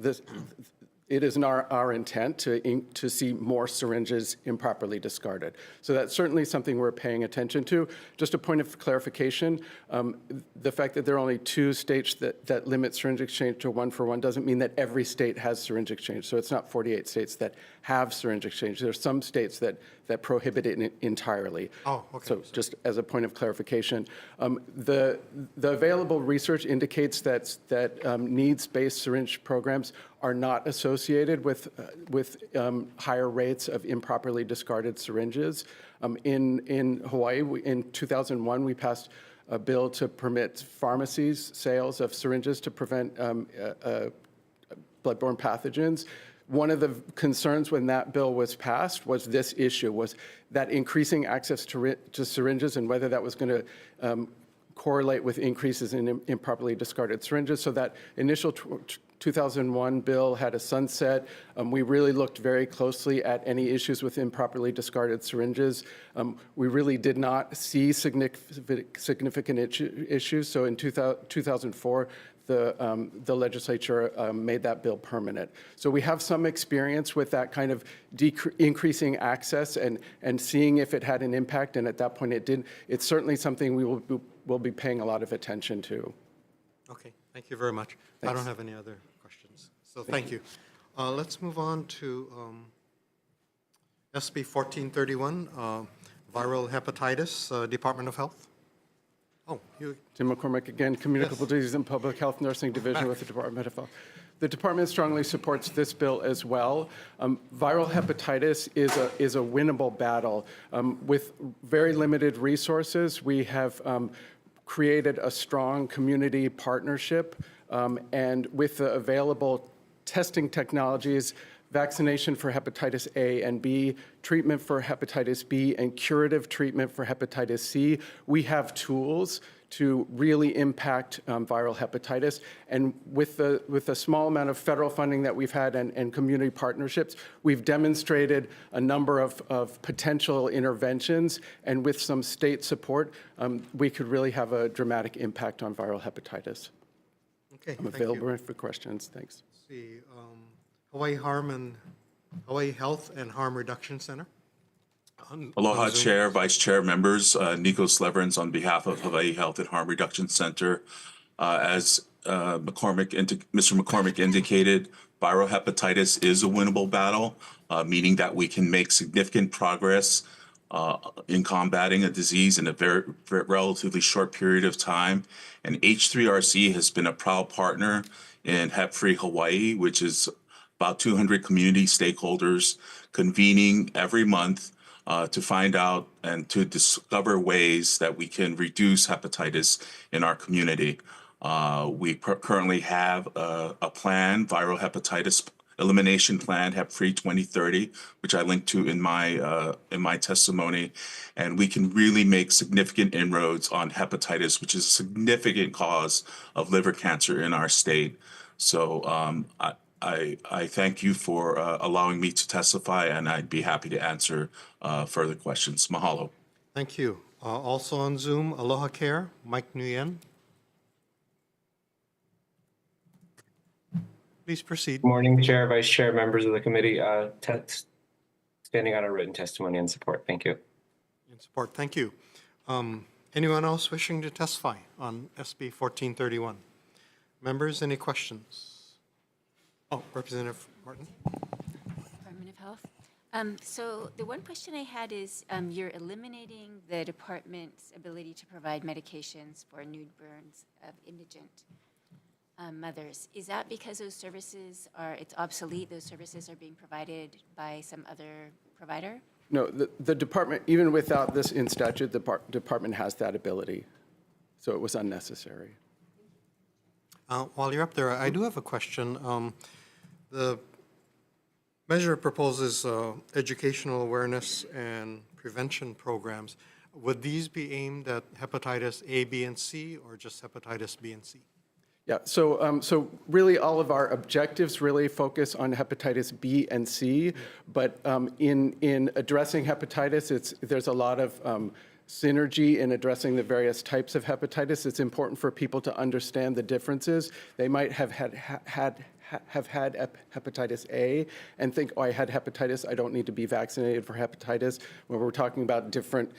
It is our intent to see more syringes improperly discarded. So that's certainly something we're paying attention to. Just a point of clarification, the fact that there are only 2 states that limit syringe exchange to 1-for-1 doesn't mean that every state has syringe exchange. So it's not 48 states that have syringe exchange. There are some states that prohibit it entirely. Oh, okay. So just as a point of clarification, the available research indicates that needs-based syringe programs are not associated with higher rates of improperly discarded syringes. In Hawaii, in 2001, we passed a bill to permit pharmacies' sales of syringes to prevent bloodborne pathogens. One of the concerns when that bill was passed was this issue, was that increasing access to syringes and whether that was going to correlate with increases in improperly discarded syringes. So that initial 2001 bill had a sunset. We really looked very closely at any issues with improperly discarded syringes. We really did not see significant issues. So in 2004, the legislature made that bill permanent. So we have some experience with that kind of increasing access and seeing if it had an impact, and at that point it did. It's certainly something we will be paying a lot of attention to. Okay, thank you very much. Thanks. I don't have any other questions. So thank you. Let's move on to SB 1431, viral hepatitis, Department of Health. Oh, you. Tim McCormick again, Communicable Disease and Public Health Nursing Division with the Department of Health. The department strongly supports this bill as well. Viral hepatitis is a winnable battle. With very limited resources, we have created a strong community partnership, and with the available testing technologies, vaccination for hepatitis A and B, treatment for hepatitis B, and curative treatment for hepatitis C, we have tools to really impact viral hepatitis. And with the small amount of federal funding that we've had and community partnerships, we've demonstrated a number of potential interventions. And with some state support, we could really have a dramatic impact on viral hepatitis. Okay, I'm available for questions. Thanks. Let's see, Hawaii Health and Harm Reduction Center. Aloha, Chair, Vice Chair, members. Nico Sleverins on behalf of Hawaii Health and Harm Reduction Center. As Mr. McCormick indicated, viral hepatitis is a winnable battle, meaning that we can make significant progress in combating a disease in a very relatively short period of time. And H3RC has been a proud partner in Hep Free Hawaii, which is about 200 community stakeholders convening every month to find out and to discover ways that we can reduce hepatitis in our community. We currently have a plan, viral hepatitis elimination plan, Hep Free 2030, which I linked to in my testimony, and we can really make significant inroads on hepatitis, which is a significant cause of liver cancer in our state. So I thank you for allowing me to testify, and I'd be happy to answer further questions. Mahalo. Thank you. Also on Zoom, Aloha Care, Mike Nguyen. Please proceed. Good morning, Chair, Vice Chair, members of the committee. Standing on a written testimony and support. Thank you. In support, thank you. Anyone else wishing to testify on SB 1431? Members, any questions? Oh, Representative Martin. Department of Health. So the one question I had is you're eliminating the department's ability to provide medications for newborns of indigent mothers. Is that because those services it's obsolete, those services are being provided by some other provider? No, the department, even without this in statute, the department has that ability. So it was unnecessary. While you're up there, I do have a question. The measure proposes educational awareness and prevention programs. Would these be aimed at hepatitis A, B, and C, or just hepatitis B and C? Yeah, so really all of our objectives really focus on hepatitis B and C, but in addressing hepatitis, there's a lot of synergy in addressing the various types of hepatitis. It's important for people to understand the differences. They might have had hepatitis A and think, oh, I had hepatitis, I don't need to be vaccinated for hepatitis, when we're talking about different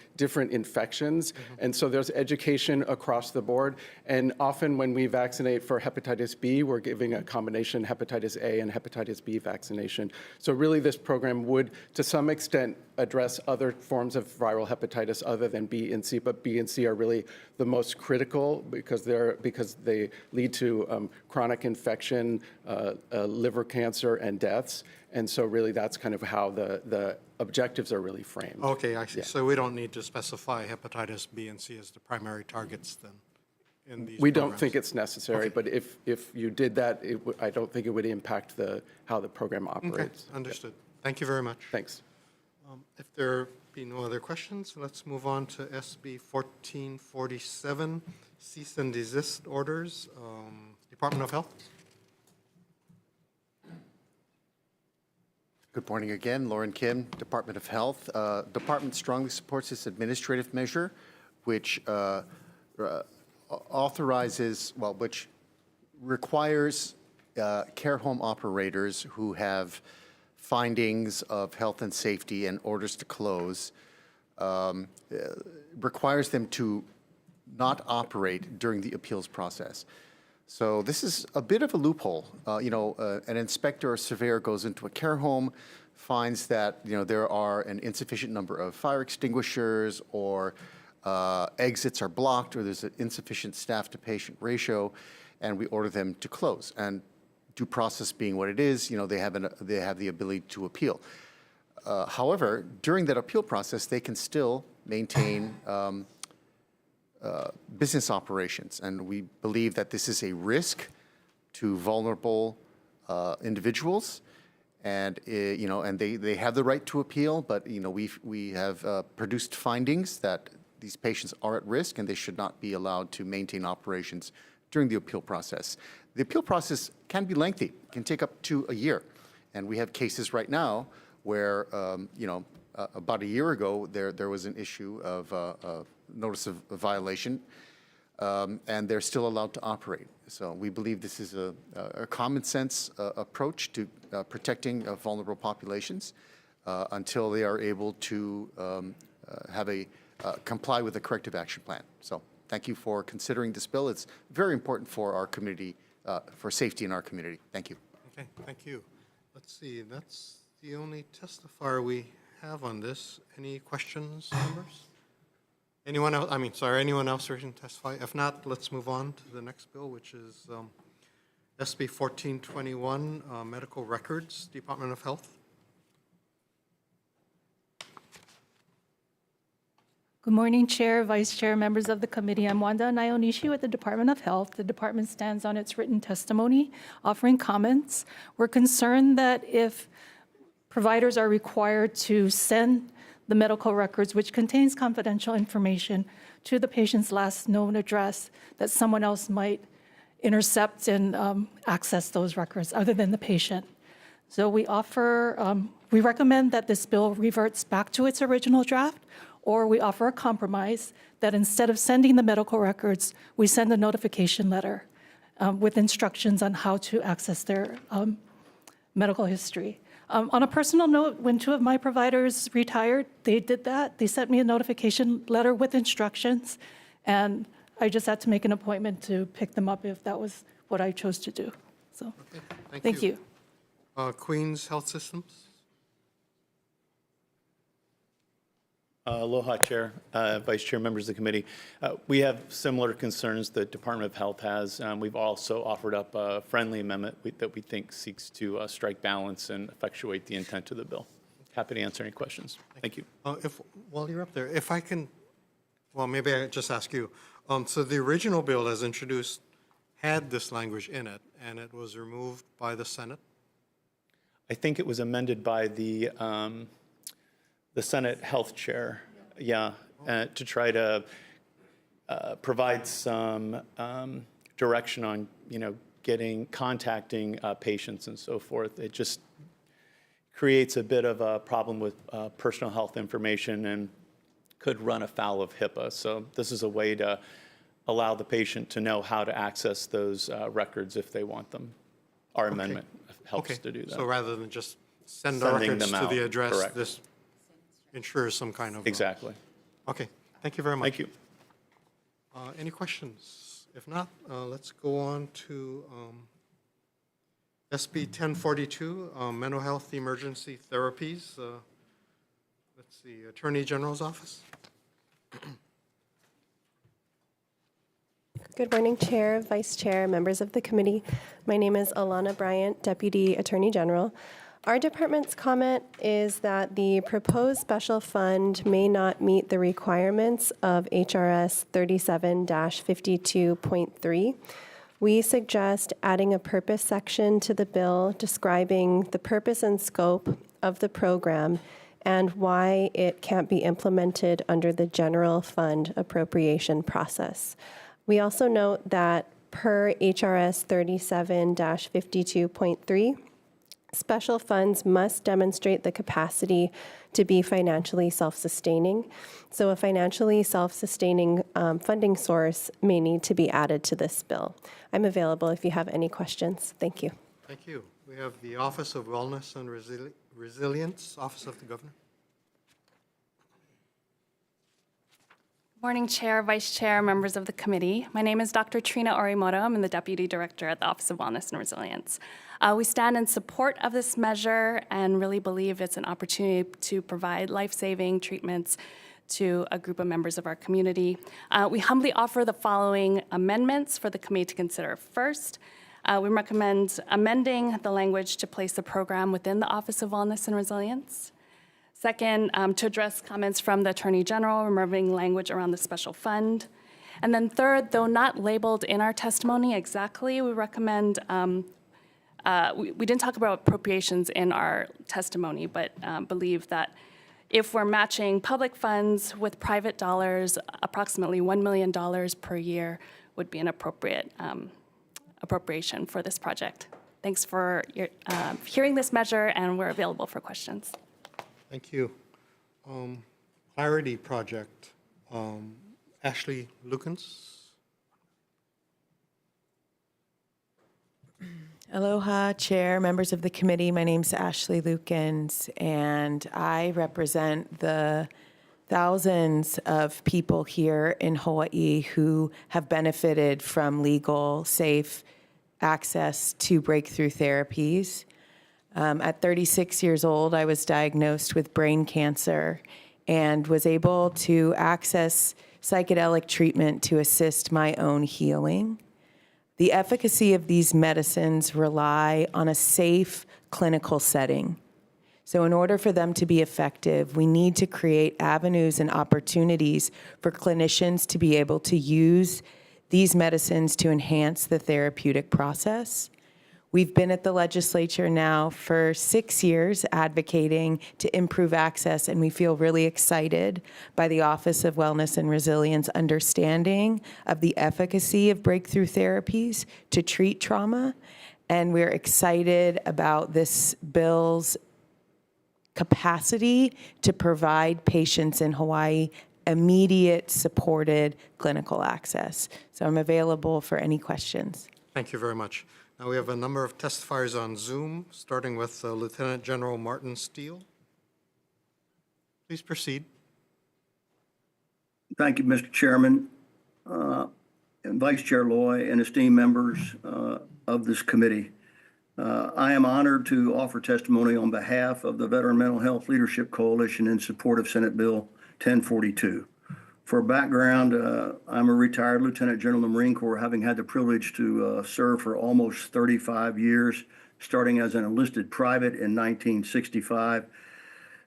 infections. And so there's education across the board. And often when we vaccinate for hepatitis B, we're giving a combination hepatitis A and hepatitis B vaccination. So really this program would, to some extent, address other forms of viral hepatitis other than B and C, but B and C are really the most critical because they lead to chronic infection, liver cancer, and deaths. And so really that's kind of how the objectives are really framed. Okay, I see. Yeah. So we don't need to specify hepatitis B and C as the primary targets then in these We don't programs? think it's necessary, but if you did that, I don't think it would impact how the program operates. Okay, understood. Thank you very much. Thanks. If there be no other questions, let's move on to SB 1447, cease and desist orders. Department of Health. Good morning again. Lauren Kim, Department of Health. Department strongly supports this administrative measure, which which requires care home operators who have findings of health and safety and orders to close, requires them to not operate during the appeals process. So this is a bit of a loophole. An inspector or surveyor goes into a care home, finds that there are an insufficient number of fire extinguishers, or exits are blocked, or there's an insufficient staff to patient ratio, and we order them to close. And due process being what it is, they have the ability to appeal. However, during that appeal process, they can still maintain business operations, and we believe that this is a risk to vulnerable individuals, and they have the right to appeal. But we have produced findings that these patients are at risk, and they should not be allowed to maintain operations during the appeal process. The appeal process can be lengthy; it can take up to a year, and we have cases right now where about a year ago there was an issue of notice of violation, and they're still allowed to operate. So we believe this is a common sense approach to protecting vulnerable populations until they are able to comply with a corrective action plan. So thank you for considering this bill. It's very important for our community, for safety in our community. Thank you. Okay, thank you. Let's see, that's the only testifier we have on this. Any questions, members? Anyone else, anyone else wishing to testify? If not, let's move on to the next bill, which is SB 1421, medical records, Department of Health. Good morning, Chair, Vice Chair, members of the committee. I'm Wanda Nayonishi with the Department of Health. The department stands on its written testimony, offering comments. We're concerned that if providers are required to send the medical records, which contains confidential information, to the patient's last known address, that someone else might intercept and access those records other than the patient. So we recommend that this bill reverts back to its original draft, or we offer a compromise that instead of sending the medical records, we send a notification letter. with instructions on how to access their medical history. On a personal note, when 2 of my providers retired, they did that. They sent me a notification letter with instructions, and I just had to make an appointment to pick them up if that was what I chose to do. So, Okay, thank you. Queens Health Systems? Aloha, Chair, Vice Chair, members of the committee. We have similar concerns the Department of Health has. We've also offered up a friendly amendment that we think seeks to strike balance and effectuate the intent of the bill. Happy to answer any questions. Thank you. While you're up there, if I can, well, maybe I just ask you. So the original bill as introduced had this language in it, and it was removed by the Senate? I think it was amended by the Senate Health Chair, to try to provide some direction on, contacting patients and so forth. It just creates a bit of a problem with personal health information and could run afoul of HIPAA. So this is a way to allow the patient to know how to access those records if they want them. Our amendment helps to do that. So rather than just send the Sending records them to out, the address, correct. this ensures some kind of... Exactly. Okay, thank you very much. Thank you. Any questions? If not, let's go on to SB 1042, Mental Health Emergency Therapies. Let's see, Attorney General's Office. Good morning, Chair, Vice Chair, members of the committee. My name is Alana Bryant, Deputy Attorney General. Our department's comment is that the proposed special fund may not meet the requirements of HRS 37-52.3. We suggest adding a purpose section to the bill describing the purpose and scope of the program and why it can't be implemented under the general fund appropriation process. We also note that per HRS 37-52.3, special funds must demonstrate the capacity to be financially self-sustaining. So a financially self-sustaining funding source may need to be added to this bill. I'm available if you have any questions. Thank you. Thank you. We have the Office of Wellness and Resilience, Office of the Governor. Morning, Chair, Vice Chair, members of the committee. My name is Dr. Trina Orimoto. I'm the Deputy Director at the Office of Wellness and Resilience. We stand in support of this measure and really believe it's an opportunity to provide life-saving treatments to a group of members of our community. We humbly offer the following amendments for the committee to consider. First, we recommend amending the language to place the program within the Office of Wellness and Resilience. Second, to address comments from the Attorney General, removing language around the special fund. And then third, though not labeled in our testimony exactly, we recommend, we didn't talk about appropriations in our testimony, but believe that if we're matching public funds with private dollars, approximately $1 million per year would be an appropriate appropriation for this project. Thanks for your, hearing this measure, and we're available for questions. Thank you. Clarity Project, Ashley Lukens. Aloha, Chair, members of the committee. My name's Ashley Lukens, and I represent the thousands of people here in Hawaii who have benefited from legal, safe access to breakthrough therapies. At 36 years old, I was diagnosed with brain cancer and was able to access psychedelic treatment to assist my own healing. The efficacy of these medicines rely on a safe clinical setting. So in order for them to be effective, we need to create avenues and opportunities for clinicians to be able to use these medicines to enhance the therapeutic process. We've been at the legislature now for 6 years advocating to improve access, and we feel really excited by the Office of Wellness and Resilience understanding of the efficacy of breakthrough therapies to treat trauma. And we're excited about this bill's capacity to provide patients in Hawaii immediate supported clinical access. So I'm available for any questions. Thank you very much. Now we have a number of testifiers on Zoom, starting with Lieutenant General Martin Steele. Please proceed. Thank you, Mr. Chairman, and Vice Chair Loy, and esteemed members of this committee. I am honored to offer testimony on behalf of the Veteran Mental Health Leadership Coalition in support of Senate Bill 1042. For background, I'm a retired Lieutenant General in the Marine Corps, having had the privilege to serve for almost 35 years, starting as an enlisted private in 1965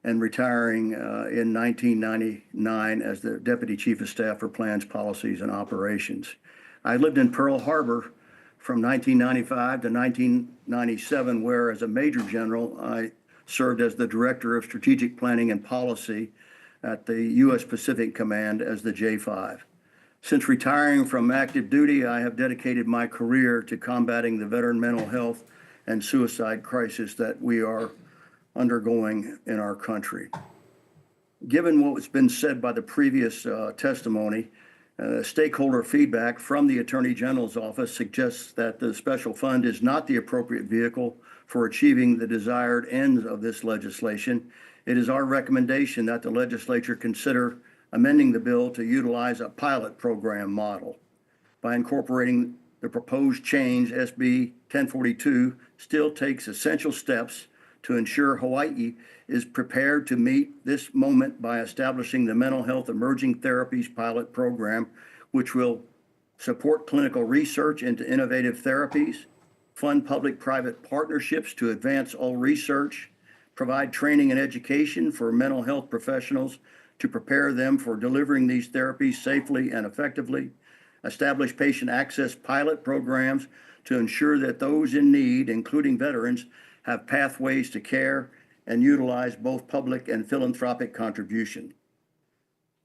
and retiring in 1999 as the Deputy Chief of Staff for Plans, Policies, and Operations. I lived in Pearl Harbor from 1995 to 1997, where as a Major General, I served as the Director of Strategic Planning and Policy at the U.S. Pacific Command as the J5. Since retiring from active duty, I have dedicated my career to combating the veteran mental health and suicide crisis that we are undergoing in our country. Given what has been said by the previous testimony, stakeholder feedback from the Attorney General's office suggests that the special fund is not the appropriate vehicle for achieving the desired ends of this legislation. It is our recommendation that the legislature consider amending the bill to utilize a pilot program model. By incorporating the proposed change, SB 1042 still takes essential steps to ensure Hawaii is prepared to meet this moment by establishing the Mental Health Emerging Therapies Pilot Program, which will support clinical research into innovative therapies, fund public-private partnerships to advance all research, provide training and education for mental health professionals to prepare them for delivering these therapies safely and effectively, establish patient access pilot programs to ensure that those in need, including veterans, have pathways to care and utilize both public and philanthropic contribution.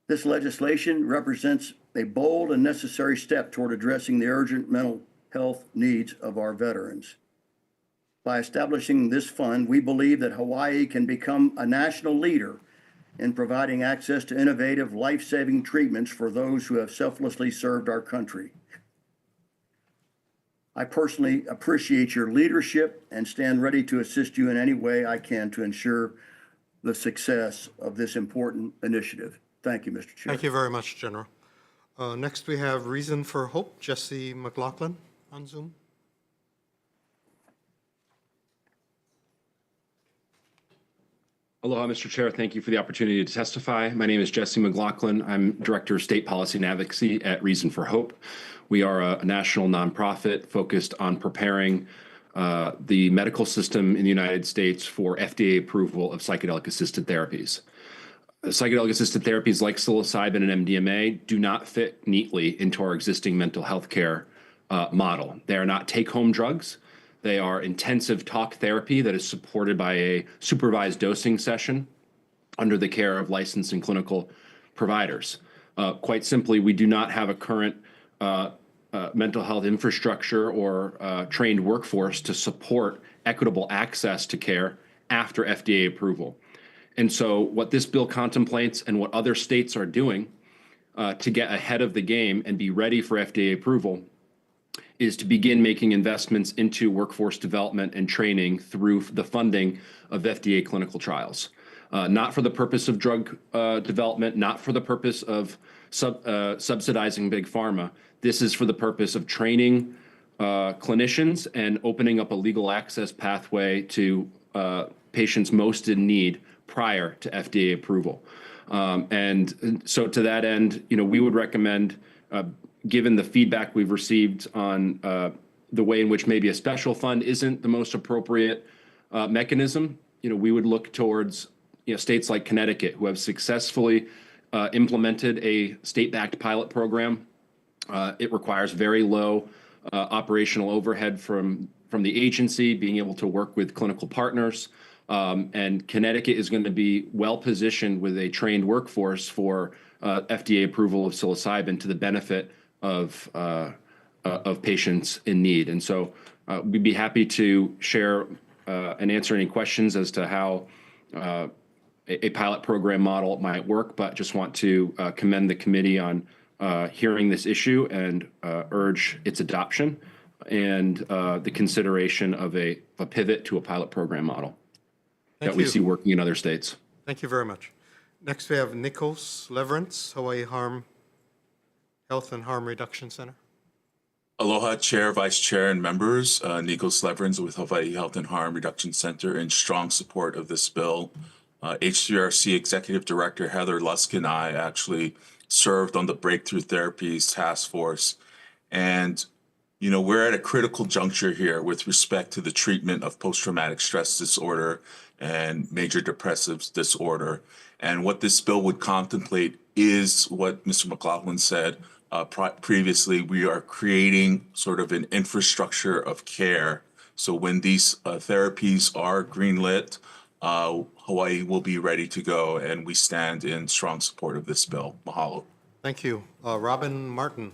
This legislation represents a bold and necessary step toward addressing the urgent mental health needs of our veterans. By establishing this fund, we believe that Hawaii can become a national leader in providing access to innovative, life-saving treatments for those who have selflessly served our country. I personally appreciate your leadership and stand ready to assist you in any way I can to ensure the success of this important initiative. Thank you, Mr. Chair. Thank you very much, General. Next, we have Reason for Hope, Jesse McLaughlin on Zoom. Aloha, Mr. Chair. Thank you for the opportunity to testify. My name is Jesse McLaughlin. I'm Director of State Policy and Advocacy at Reason for Hope. We are a national nonprofit focused on preparing the medical system in the United States for FDA approval of psychedelic-assisted therapies. Psychedelic-assisted therapies like psilocybin and MDMA do not fit neatly into our existing mental health care model. They are not take-home drugs. They are intensive talk therapy that is supported by a supervised dosing session under the care of licensed and clinical providers. Quite simply, we do not have a current mental health infrastructure or trained workforce to support equitable access to care after FDA approval. And so what this bill contemplates and what other states are doing to get ahead of the game and be ready for FDA approval is to begin making investments into workforce development and training through the funding of FDA clinical trials. Not for the purpose of drug development, not for the purpose of subsidizing big pharma. This is for the purpose of training clinicians and opening up a legal access pathway to patients most in need prior to FDA approval. And so to that end, we would recommend, given the feedback we've received on the way in which maybe a special fund isn't the most appropriate mechanism, we would look towards states like Connecticut, who have successfully implemented a state-backed pilot program. It requires very low operational overhead from the agency, being able to work with clinical partners. And Connecticut is going to be well-positioned with a trained workforce for FDA approval of psilocybin to the benefit of patients in need. And so we'd be happy to share and answer any questions as to how a pilot program model might work, but just want to commend the committee on hearing this issue and urge its adoption and the consideration of a pivot to a pilot program model that we see working in other states. Thank you very much. Next, we have Nikos Leverance, Hawaii Health and Harm Reduction Center. Aloha, Chair, Vice Chair, and members. Nikos Leverance with Hawaii Health and Harm Reduction Center in strong support of this bill. HCRC Executive Director Heather Lusk and I actually served on the Breakthrough Therapies Task Force. And, you know, we're at a critical juncture here with respect to the treatment of post-traumatic stress disorder and major depressive disorder. And what this bill would contemplate is what Mr. McLaughlin said previously. We are creating sort of an infrastructure of care. So when these therapies are greenlit, Hawaii will be ready to go, and we stand in strong support of this bill. Mahalo. Thank you. Robin Martin.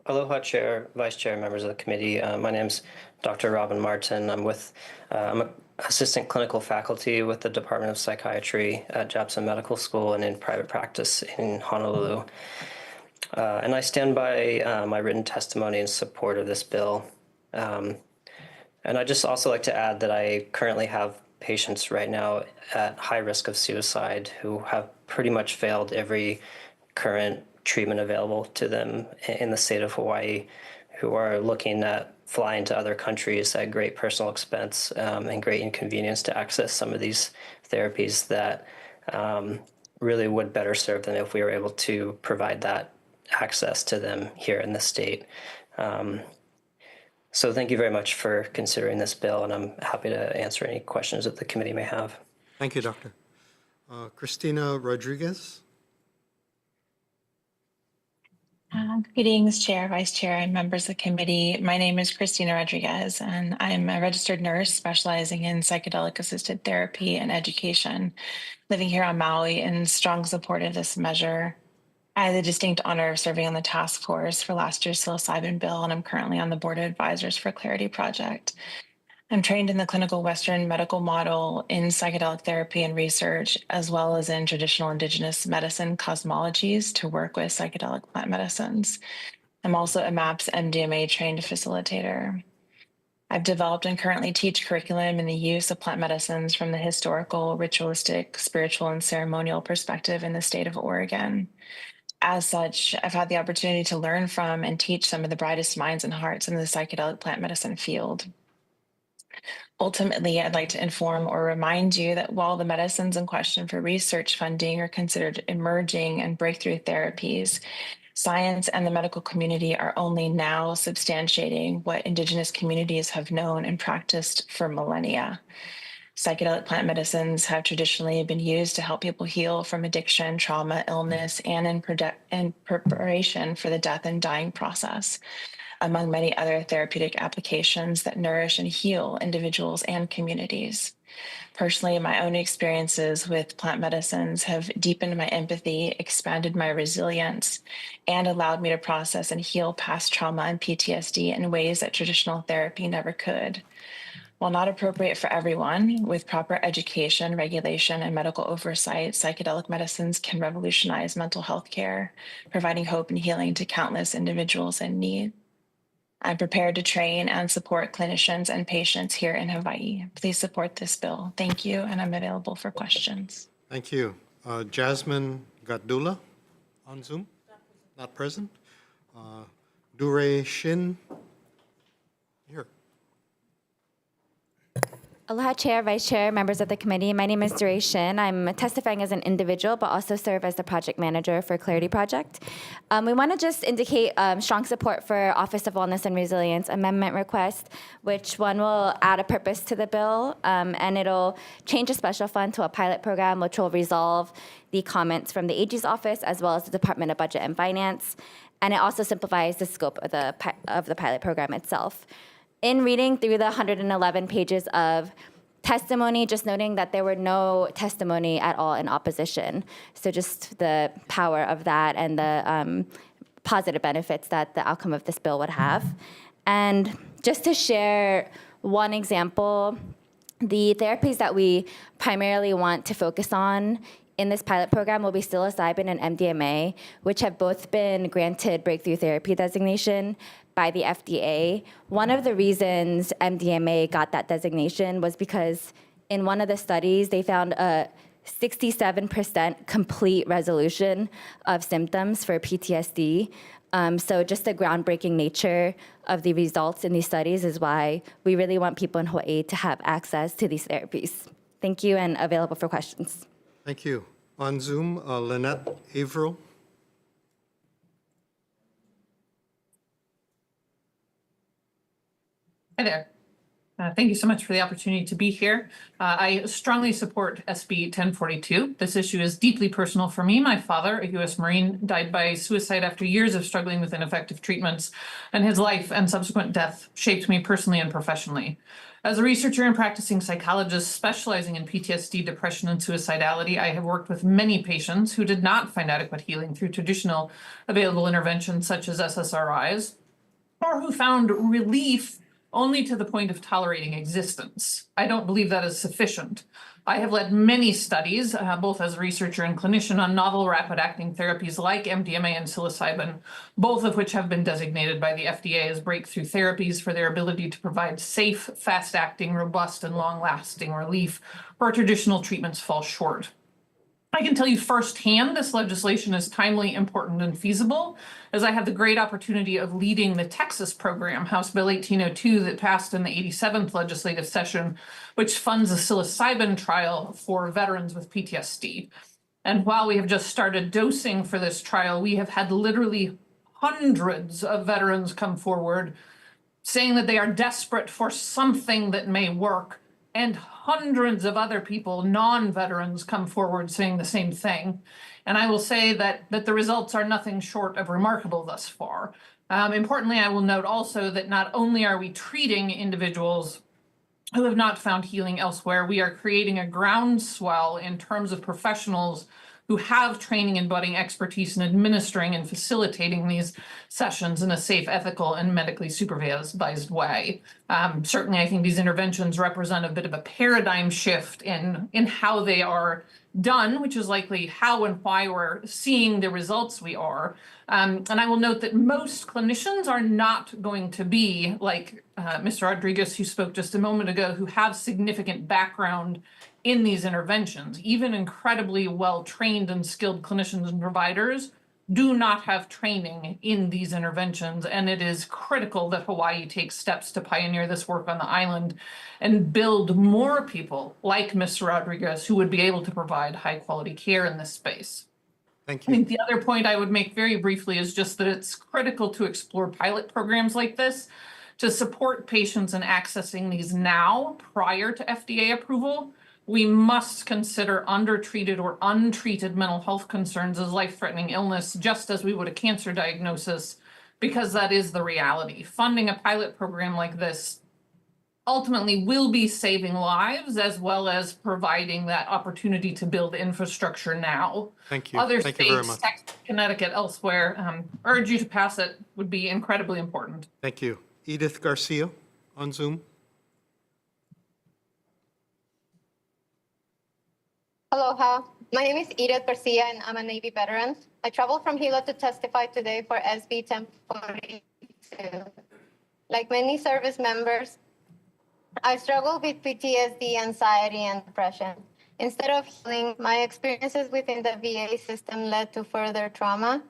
Aloha, Chair, Vice Chair, members of the committee. My name is Dr. Robin Martin. I'm an assistant clinical faculty with the Department of Psychiatry at Japson Medical School and in private practice in Honolulu. And I stand by my written testimony in support of this bill. And I just also like to add that I currently have patients right now at high risk of suicide who have pretty much failed every current treatment available to them in the state of Hawaii, who are looking at flying to other countries at great personal expense and great inconvenience to access some of these therapies that really would better serve them if we were able to provide that access to them here in the state. So thank you very much for considering this bill, and I'm happy to answer any questions that the committee may have. Thank you, Doctor. Christina Rodriguez. Greetings, Chair, Vice Chair, and members of the committee. My name is Christina Rodriguez, and I'm a registered nurse specializing in psychedelic-assisted therapy and education, living here on Maui in strong support of this measure. I had the distinct honor of serving on the task force for last year's psilocybin bill, and I'm currently on the board of advisors for Clarity Project. I'm trained in the clinical Western medical model in psychedelic therapy and research, as well as in traditional indigenous medicine cosmologies to work with psychedelic plant medicines. I'm also a MAPS MDMA trained facilitator. I've developed and currently teach curriculum in the use of plant medicines from the historical, ritualistic, spiritual, and ceremonial perspective in the state of Oregon. As such, I've had the opportunity to learn from and teach some of the brightest minds and hearts in the psychedelic plant medicine field. Ultimately, I'd like to inform or remind you that while the medicines in question for research funding are considered emerging and breakthrough therapies, science and the medical community are only now substantiating what Indigenous communities have known and practiced for millennia. Psychedelic plant medicines have traditionally been used to help people heal from addiction, trauma, illness, and in preparation for the death and dying process, among many other therapeutic applications that nourish and heal individuals and communities. Personally, my own experiences with plant medicines have deepened my empathy, expanded my resilience, and allowed me to process and heal past trauma and PTSD in ways that traditional therapy never could. While not appropriate for everyone, with proper education, regulation, and medical oversight, psychedelic medicines can revolutionize mental health care, providing hope and healing to countless individuals in need. I'm prepared to train and support clinicians and patients here in Hawaii. Please support this bill. Thank you, and I'm available for questions. Thank you. Jasmine Gadula on Zoom? Not present. Dure Shin? Here. Aloha, Chair, Vice Chair, members of the committee. My name is Duray Shin. I'm testifying as an individual, but also serve as the project manager for Clarity Project. We want to just indicate strong support for Office of Wellness and Resilience amendment request, which one will add a purpose to the bill, and it'll change a special fund to a pilot program, which will resolve the comments from the AG's office, as well as the Department of Budget and Finance. And it also simplifies the scope of the pilot program itself. In reading through the 111 pages of testimony, just noting that there were no testimony at all in opposition. So just the power of that and the positive benefits that the outcome of this bill would have. And just to share one example, the therapies that we primarily want to focus on in this pilot program will be psilocybin and MDMA, which have both been granted breakthrough therapy designation by the FDA. One of the reasons MDMA got that designation was because in one of the studies, they found a 67% complete resolution of symptoms for PTSD. So just the groundbreaking nature of the results in these studies is why we really want people in Hawaii to have access to these therapies. Thank you, and available for questions. Thank you. On Zoom, Lynette Averill. Hi there. Thank you so much for the opportunity to be here. I strongly support SB 1042. This issue is deeply personal for me. My father, a U.S. Marine, died by suicide after years of struggling with ineffective treatments, and his life and subsequent death shaped me personally and professionally. As a researcher and practicing psychologist specializing in PTSD, depression, and suicidality, I have worked with many patients who did not find adequate healing through traditional available interventions such as SSRIs, or who found relief only to the point of tolerating existence. I don't believe that is sufficient. I have led many studies, both as a researcher and clinician, on novel rapid-acting therapies like MDMA and psilocybin, both of which have been designated by the FDA as breakthrough therapies for their ability to provide safe, fast-acting, robust, and long-lasting relief where traditional treatments fall short. I can tell you firsthand this legislation is timely, important, and feasible, as I have the great opportunity of leading the Texas program, House Bill 1802, that passed in the 87th legislative session, which funds a psilocybin trial for veterans with PTSD. And while we have just started dosing for this trial, we have had literally hundreds of veterans come forward saying that they are desperate for something that may work, and hundreds of other people, non-veterans, come forward saying the same thing. And I will say that the results are nothing short of remarkable thus far. Importantly, I will note also that not only are we treating individuals who have not found healing elsewhere, we are creating a groundswell in terms of professionals who have training and budding expertise in administering and facilitating these sessions in a safe, ethical, and medically supervised way. Certainly, I think these interventions represent a bit of a paradigm shift in how they are done, which is likely how and why we're seeing the results we are. And I will note that most clinicians are not going to be like Mr. Rodriguez, who spoke just a moment ago, who have significant background in these interventions. Even incredibly well-trained and skilled clinicians and providers do not have training in these interventions, and it is critical that Hawaii takes steps to pioneer this work on the island and build more people like Mr. Rodriguez who would be able to provide high-quality care in this space. Thank I you. think the other point I would make very briefly is just that it's critical to explore pilot programs like this to support patients in accessing these now prior to FDA approval. We must consider undertreated or untreated mental health concerns as life-threatening illness, just as we would a cancer diagnosis, because that is the reality. Funding a pilot program like this ultimately will be saving lives, as well as providing that opportunity to build infrastructure now. Thank you. Other Thank you very states, much. Texas, Connecticut, elsewhere, urge you to pass it, would be incredibly important. Thank you. Edith Garcia on Zoom. Aloha, my name is Edith Garcia and I'm a Navy veteran. I traveled from Hilo to testify today for SB 1042. Like many service members, I struggle with PTSD, anxiety, and depression. Instead of healing, my experiences within the VA system led to further trauma,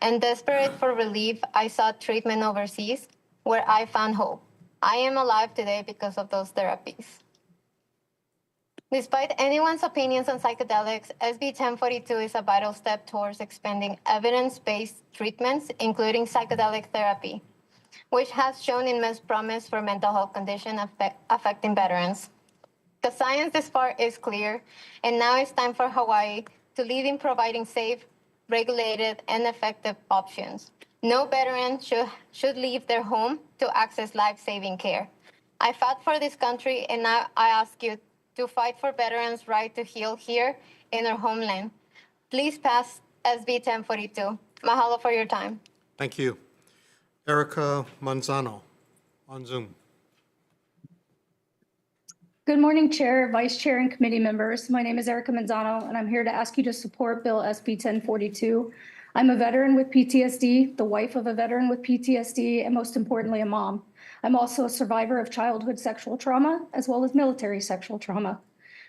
and desperate for relief, I sought treatment overseas, where I found hope. I am alive today because of those therapies. Despite anyone's opinions on psychedelics, SB 1042 is a vital step towards expanding evidence-based treatments, including psychedelic therapy, which has shown immense promise for mental health conditions affecting veterans. The science this far is clear, and now it's time for Hawaii to lead in providing safe, regulated, and effective options. No veteran should leave their home to access life-saving care. I fought for this country, and now I ask you to fight for veterans' right to heal here in their homeland. Please pass SB 1042. Mahalo for your time. Thank you. Erica Manzano on Zoom. Good morning, Chair, Vice Chair, and committee members. My name is Erica Manzano, and I'm here to ask you to support Bill SB 1042. I'm a veteran with PTSD, the wife of a veteran with PTSD, and most importantly, a mom. I'm also a survivor of childhood sexual trauma, as well as military sexual trauma.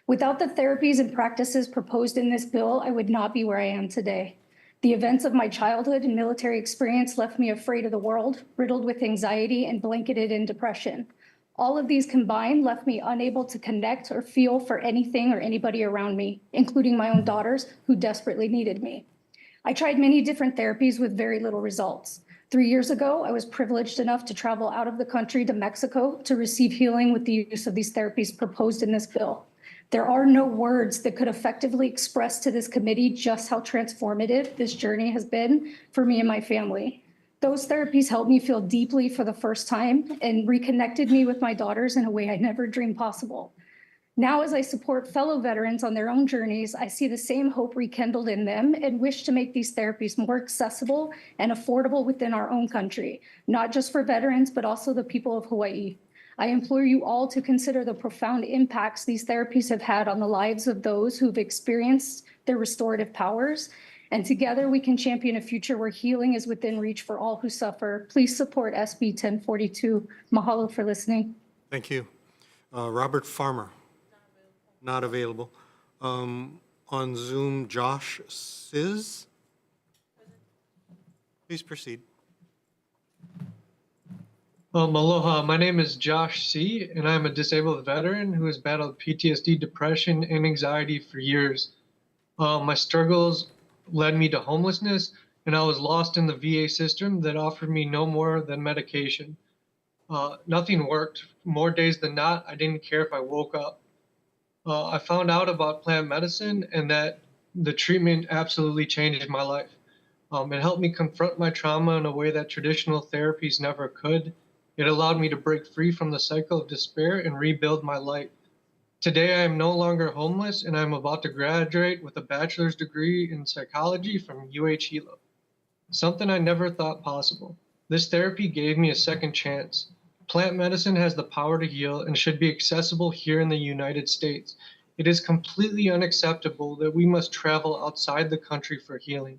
Without the therapies and practices proposed in this bill, I would not be where I am today. The events of my childhood and military experience left me afraid of the world, riddled with anxiety, and blanketed in depression. All of these combined left me unable to connect or feel for anything or anybody around me, including my own daughters who desperately needed me. I tried many different therapies with very little results. 3 years ago, I was privileged enough to travel out of the country to Mexico to receive healing with the use of these therapies proposed in this bill. There are no words that could effectively express to this committee just how transformative this journey has been for me and my family. Those therapies helped me feel deeply for the first time and reconnected me with my daughters in a way I never dreamed possible. Now, as I support fellow veterans on their own journeys, I see the same hope rekindled in them and wish to make these therapies more accessible and affordable within our own country, not just for veterans, but also the people of Hawaii. I implore you all to consider the profound impacts these therapies have had on the lives of those who've experienced their restorative powers. And together we can champion a future where healing is within reach for all who suffer. Please support SB 1042. Mahalo for listening. Thank you. Robert Farmer. Not available. On Zoom, Josh Sizz. Please proceed. Aloha, my name is Josh C., and I'm a disabled veteran who has battled PTSD, depression, and anxiety for years. My struggles led me to homelessness, and I was lost in the VA system that offered me no more than medication. Nothing worked. More days than not, I didn't care if I woke up. I found out about plant medicine and that the treatment absolutely changed my life. It helped me confront my trauma in a way that traditional therapies never could. It allowed me to break free from the cycle of despair and rebuild my life. Today, I am no longer homeless, and I'm about to graduate with a bachelor's degree in psychology from Hilo. Something I never thought possible. This therapy gave me a second chance. Plant medicine has the power to heal and should be accessible here in the United States. It is completely unacceptable that we must travel outside the country for healing.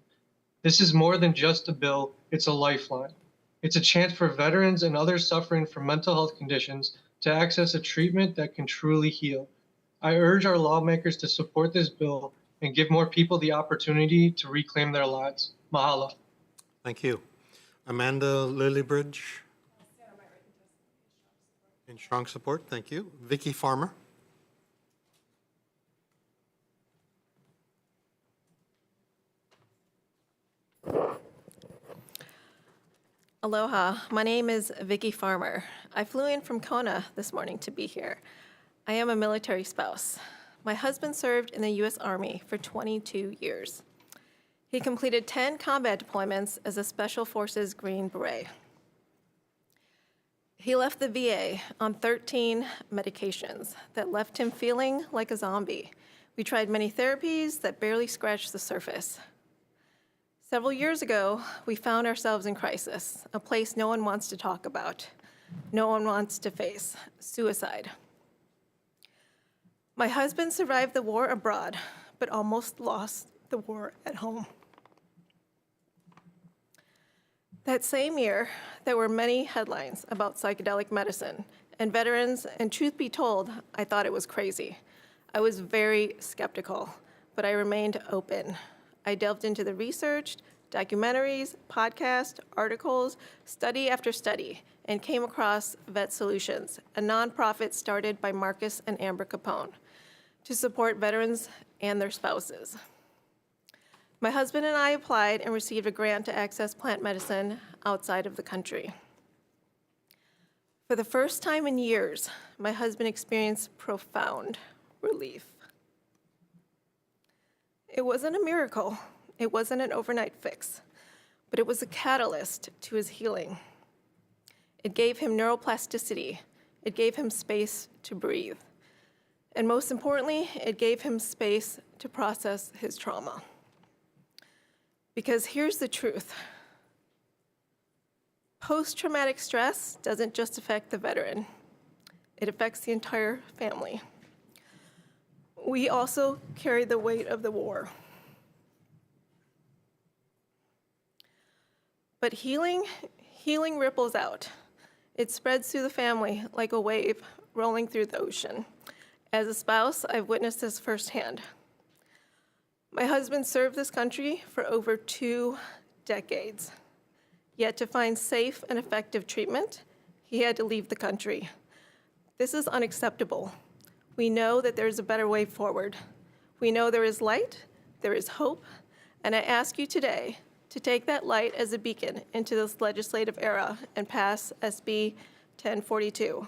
This is more than just a bill, it's a lifeline. It's a chance for veterans and others suffering from mental health conditions to access a treatment that can truly heal. I urge our lawmakers to support this bill and give more people the opportunity to reclaim their lives. Mahalo. Thank you. Amanda Lillibridge. In strong support, thank you. Vicky Farmer. Aloha, my name is Vicky Farmer. I flew in from Kona this morning to be here. I am a military spouse. My husband served in the U.S. Army for 22 years. He completed 10 combat deployments as a Special Forces Green Beret. He left the VA on 13 medications that left him feeling like a zombie. We tried many therapies that barely scratched the surface. Several years ago, we found ourselves in crisis, a place no one wants to talk about, no one wants to face: suicide. My husband survived the war abroad, but almost lost the war at home. That same year, there were many headlines about psychedelic medicine and veterans, and truth be told, I thought it was crazy. I was very skeptical, but I remained open. I delved into the research, documentaries, podcasts, articles, study after study, and came across Vet Solutions, a nonprofit started by Marcus and Amber Capone to support veterans and their spouses. My husband and I applied and received a grant to access plant medicine outside of the country. For the first time in years, my husband experienced profound relief. It wasn't a miracle. It wasn't an overnight fix, but it was a catalyst to his healing. It gave him neuroplasticity. It gave him space to breathe. And most importantly, it gave him space to process his trauma. Because here's the truth. Post-traumatic stress doesn't just affect the veteran. It affects the entire family. We also carry the weight of the war. But healing ripples out. It spreads through the family like a wave rolling through the ocean. As a spouse, I've witnessed this firsthand. My husband served this country for over 2 decades. Yet to find safe and effective treatment, he had to leave the country. This is unacceptable. We know that there is a better way forward. We know there is light, there is hope, and I ask you today to take that light as a beacon into this legislative era and pass SB 1042.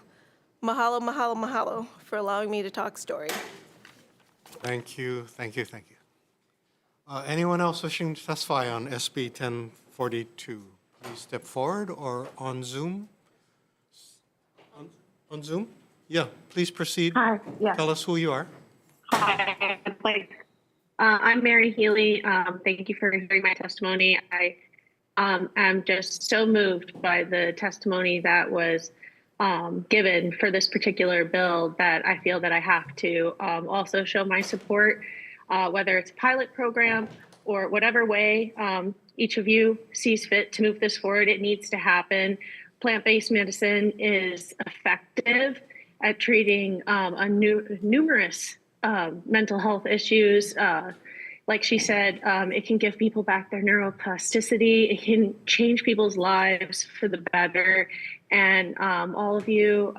Mahalo, mahalo, mahalo for allowing me to talk story. Thank you, thank you, thank you. Anyone else wishing to testify on SB 1042? Please step forward or on Zoom. On Zoom? Yeah, please proceed. Hi, yes. Tell us who you are. Hi, I'm Mary Healy. Thank you for hearing my testimony. I am just so moved by the testimony that was given for this particular bill that I feel that I have to also show my support, whether it's a pilot program or whatever way each of you sees fit to move this forward. It needs to happen. Plant-based medicine is effective at treating numerous mental health issues. Like she said, it can give people back their neuroplasticity. It can change people's lives for the better. And all of you,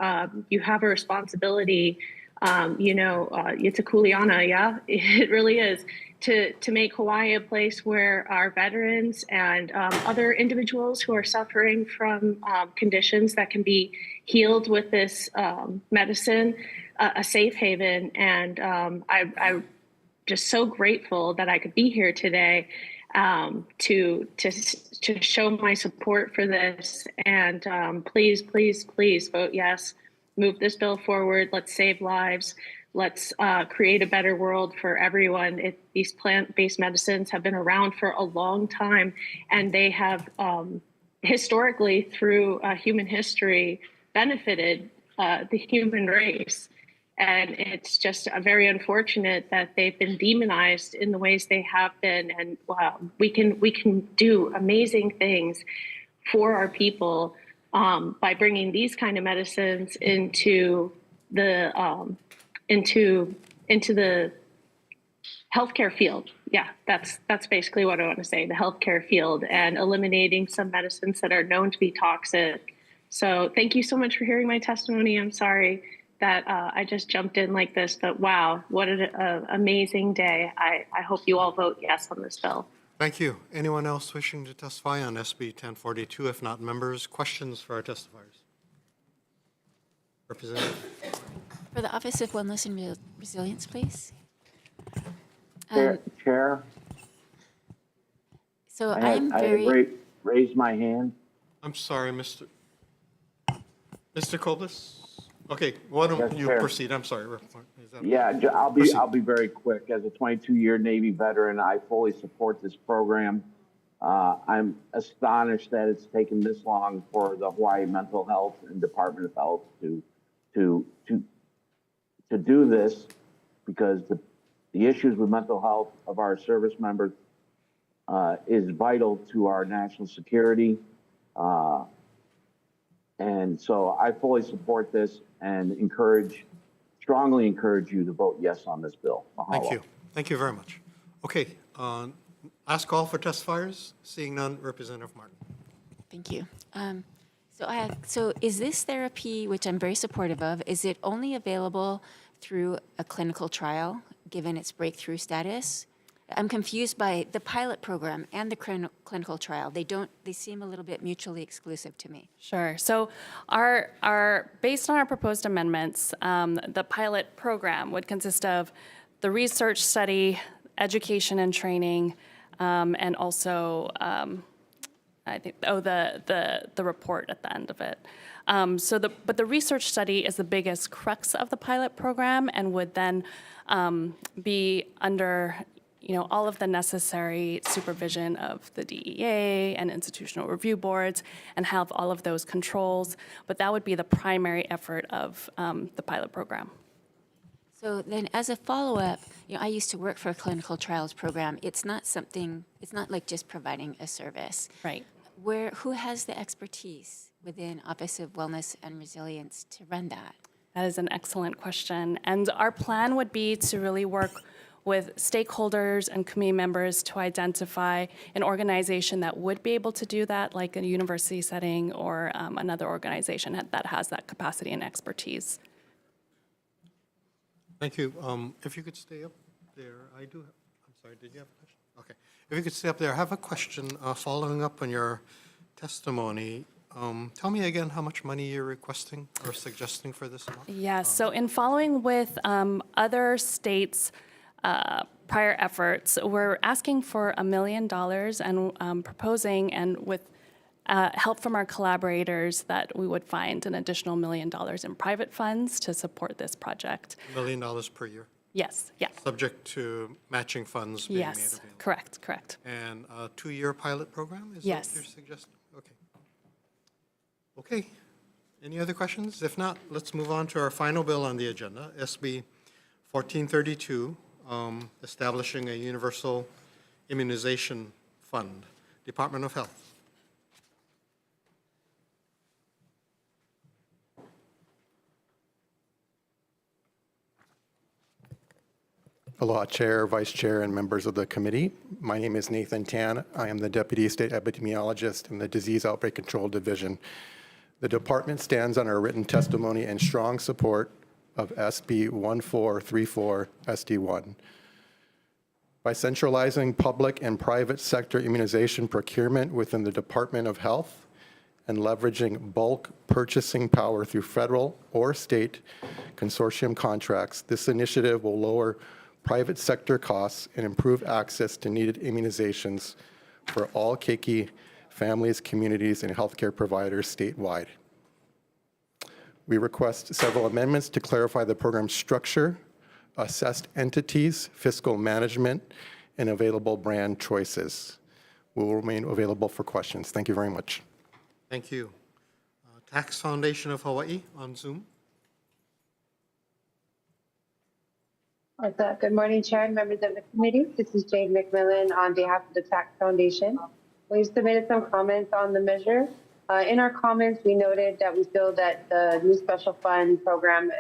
you have a responsibility, it's a kuleana, yeah? It really is, to make Hawaii a place where our veterans and other individuals who are suffering from conditions that can be healed with this medicine, a safe haven. And I'm just so grateful that I could be here today to show my support for this. And please, please, please vote yes. Move this bill forward. Let's save lives. Let's create a better world for everyone. These plant-based medicines have been around for a long time, and they have historically, through human history, benefited the human race. And it's just very unfortunate that they've been demonized in the ways they have been. And we can do amazing things for our people by bringing these kind of medicines into the healthcare field. Yeah, that's basically what I want to say, the healthcare field, and eliminating some medicines that are known to be toxic. So thank you so much for hearing my testimony. I'm sorry that I just jumped in like this, but wow, what an amazing day. I hope you all vote yes on this bill. Thank you. Anyone else wishing to testify on SB 1042? If not members, questions for our testifiers? Representative. For the Office of Wellness and Resilience, please. Chair. So I had raised my hand. I'm sorry, Mr. Kobus? Okay, why don't you proceed? I'm sorry. Yeah, I'll be very quick. As a 22-year Navy veteran, I fully support this program. I'm astonished that it's taken this long for the Hawaii Mental Health and Department of Health to do this, because the issues with mental health of our service members is vital to our national security. And so I fully support this and strongly encourage you to vote yes on this bill. Mahalo. Thank you. Thank you very much. Okay, last call for testifiers. Seeing none, Representative Martin. Thank you. So is this therapy, which I'm very supportive of, is it only available through a clinical trial, given its breakthrough status? I'm confused by the pilot program and the clinical trial. They seem a little bit mutually exclusive to me. Sure. So based on our proposed amendments, the pilot program would consist of the research study, education and training, and also I think the report at the end of it. But the research study is the biggest crux of the pilot program and would then be under all of the necessary supervision of the DEA and institutional review boards and have all of those controls. But that would be the primary effort of the pilot program. So then as a follow-up, I used to work for a clinical trials program. It's not like just providing a service. Right. Who has the expertise within Office of Wellness and Resilience to run that? That is an excellent question. And our plan would be to really work with stakeholders and community members to identify an organization that would be able to do that, like a university setting or another organization that has that capacity and expertise. Thank you. If you could stay up there, I'm sorry, did you have a question? Okay. If you could stay up there, I have a question following up on your testimony. Tell me again how much money you're requesting or suggesting for this amount? Yes, so in following with other states' prior efforts, we're asking for $1 million and proposing, and with help from our collaborators, that we would find an additional $1 million in private funds to support this project. $1 million per year? Yes, yes. Subject to matching funds being made available? Yes, correct. And a 2-year pilot program? Is Yes. that what you're suggesting? Okay. Okay. Any other questions? If not, let's move on to our final bill on the agenda, SB 1432, establishing a universal immunization fund, Department of Health. Aloha, Chair, Vice Chair, and members of the committee. My name is Nathan Tan. I am the Deputy State Epidemiologist in the Disease Outbreak Control Division. The department stands on our written testimony and strong support of SB 1434 SD1. By centralizing public and private sector immunization procurement within the Department of Health and leveraging bulk purchasing power through federal or state consortium contracts, this initiative will lower private sector costs and improve access to needed immunizations for all Keiki families, communities, and healthcare providers statewide. We request several amendments to clarify the program's structure, assessed entities, fiscal management, and available brand choices. We will remain available for questions. Thank you very much. Thank you. Tax Foundation of Hawaii on Zoom. What's up? Good morning, Chair and members of the committee. This is Jade McMillan on behalf of the Tax Foundation. We've submitted some comments on the measure. In our comments, we noted that we feel that the new special fund program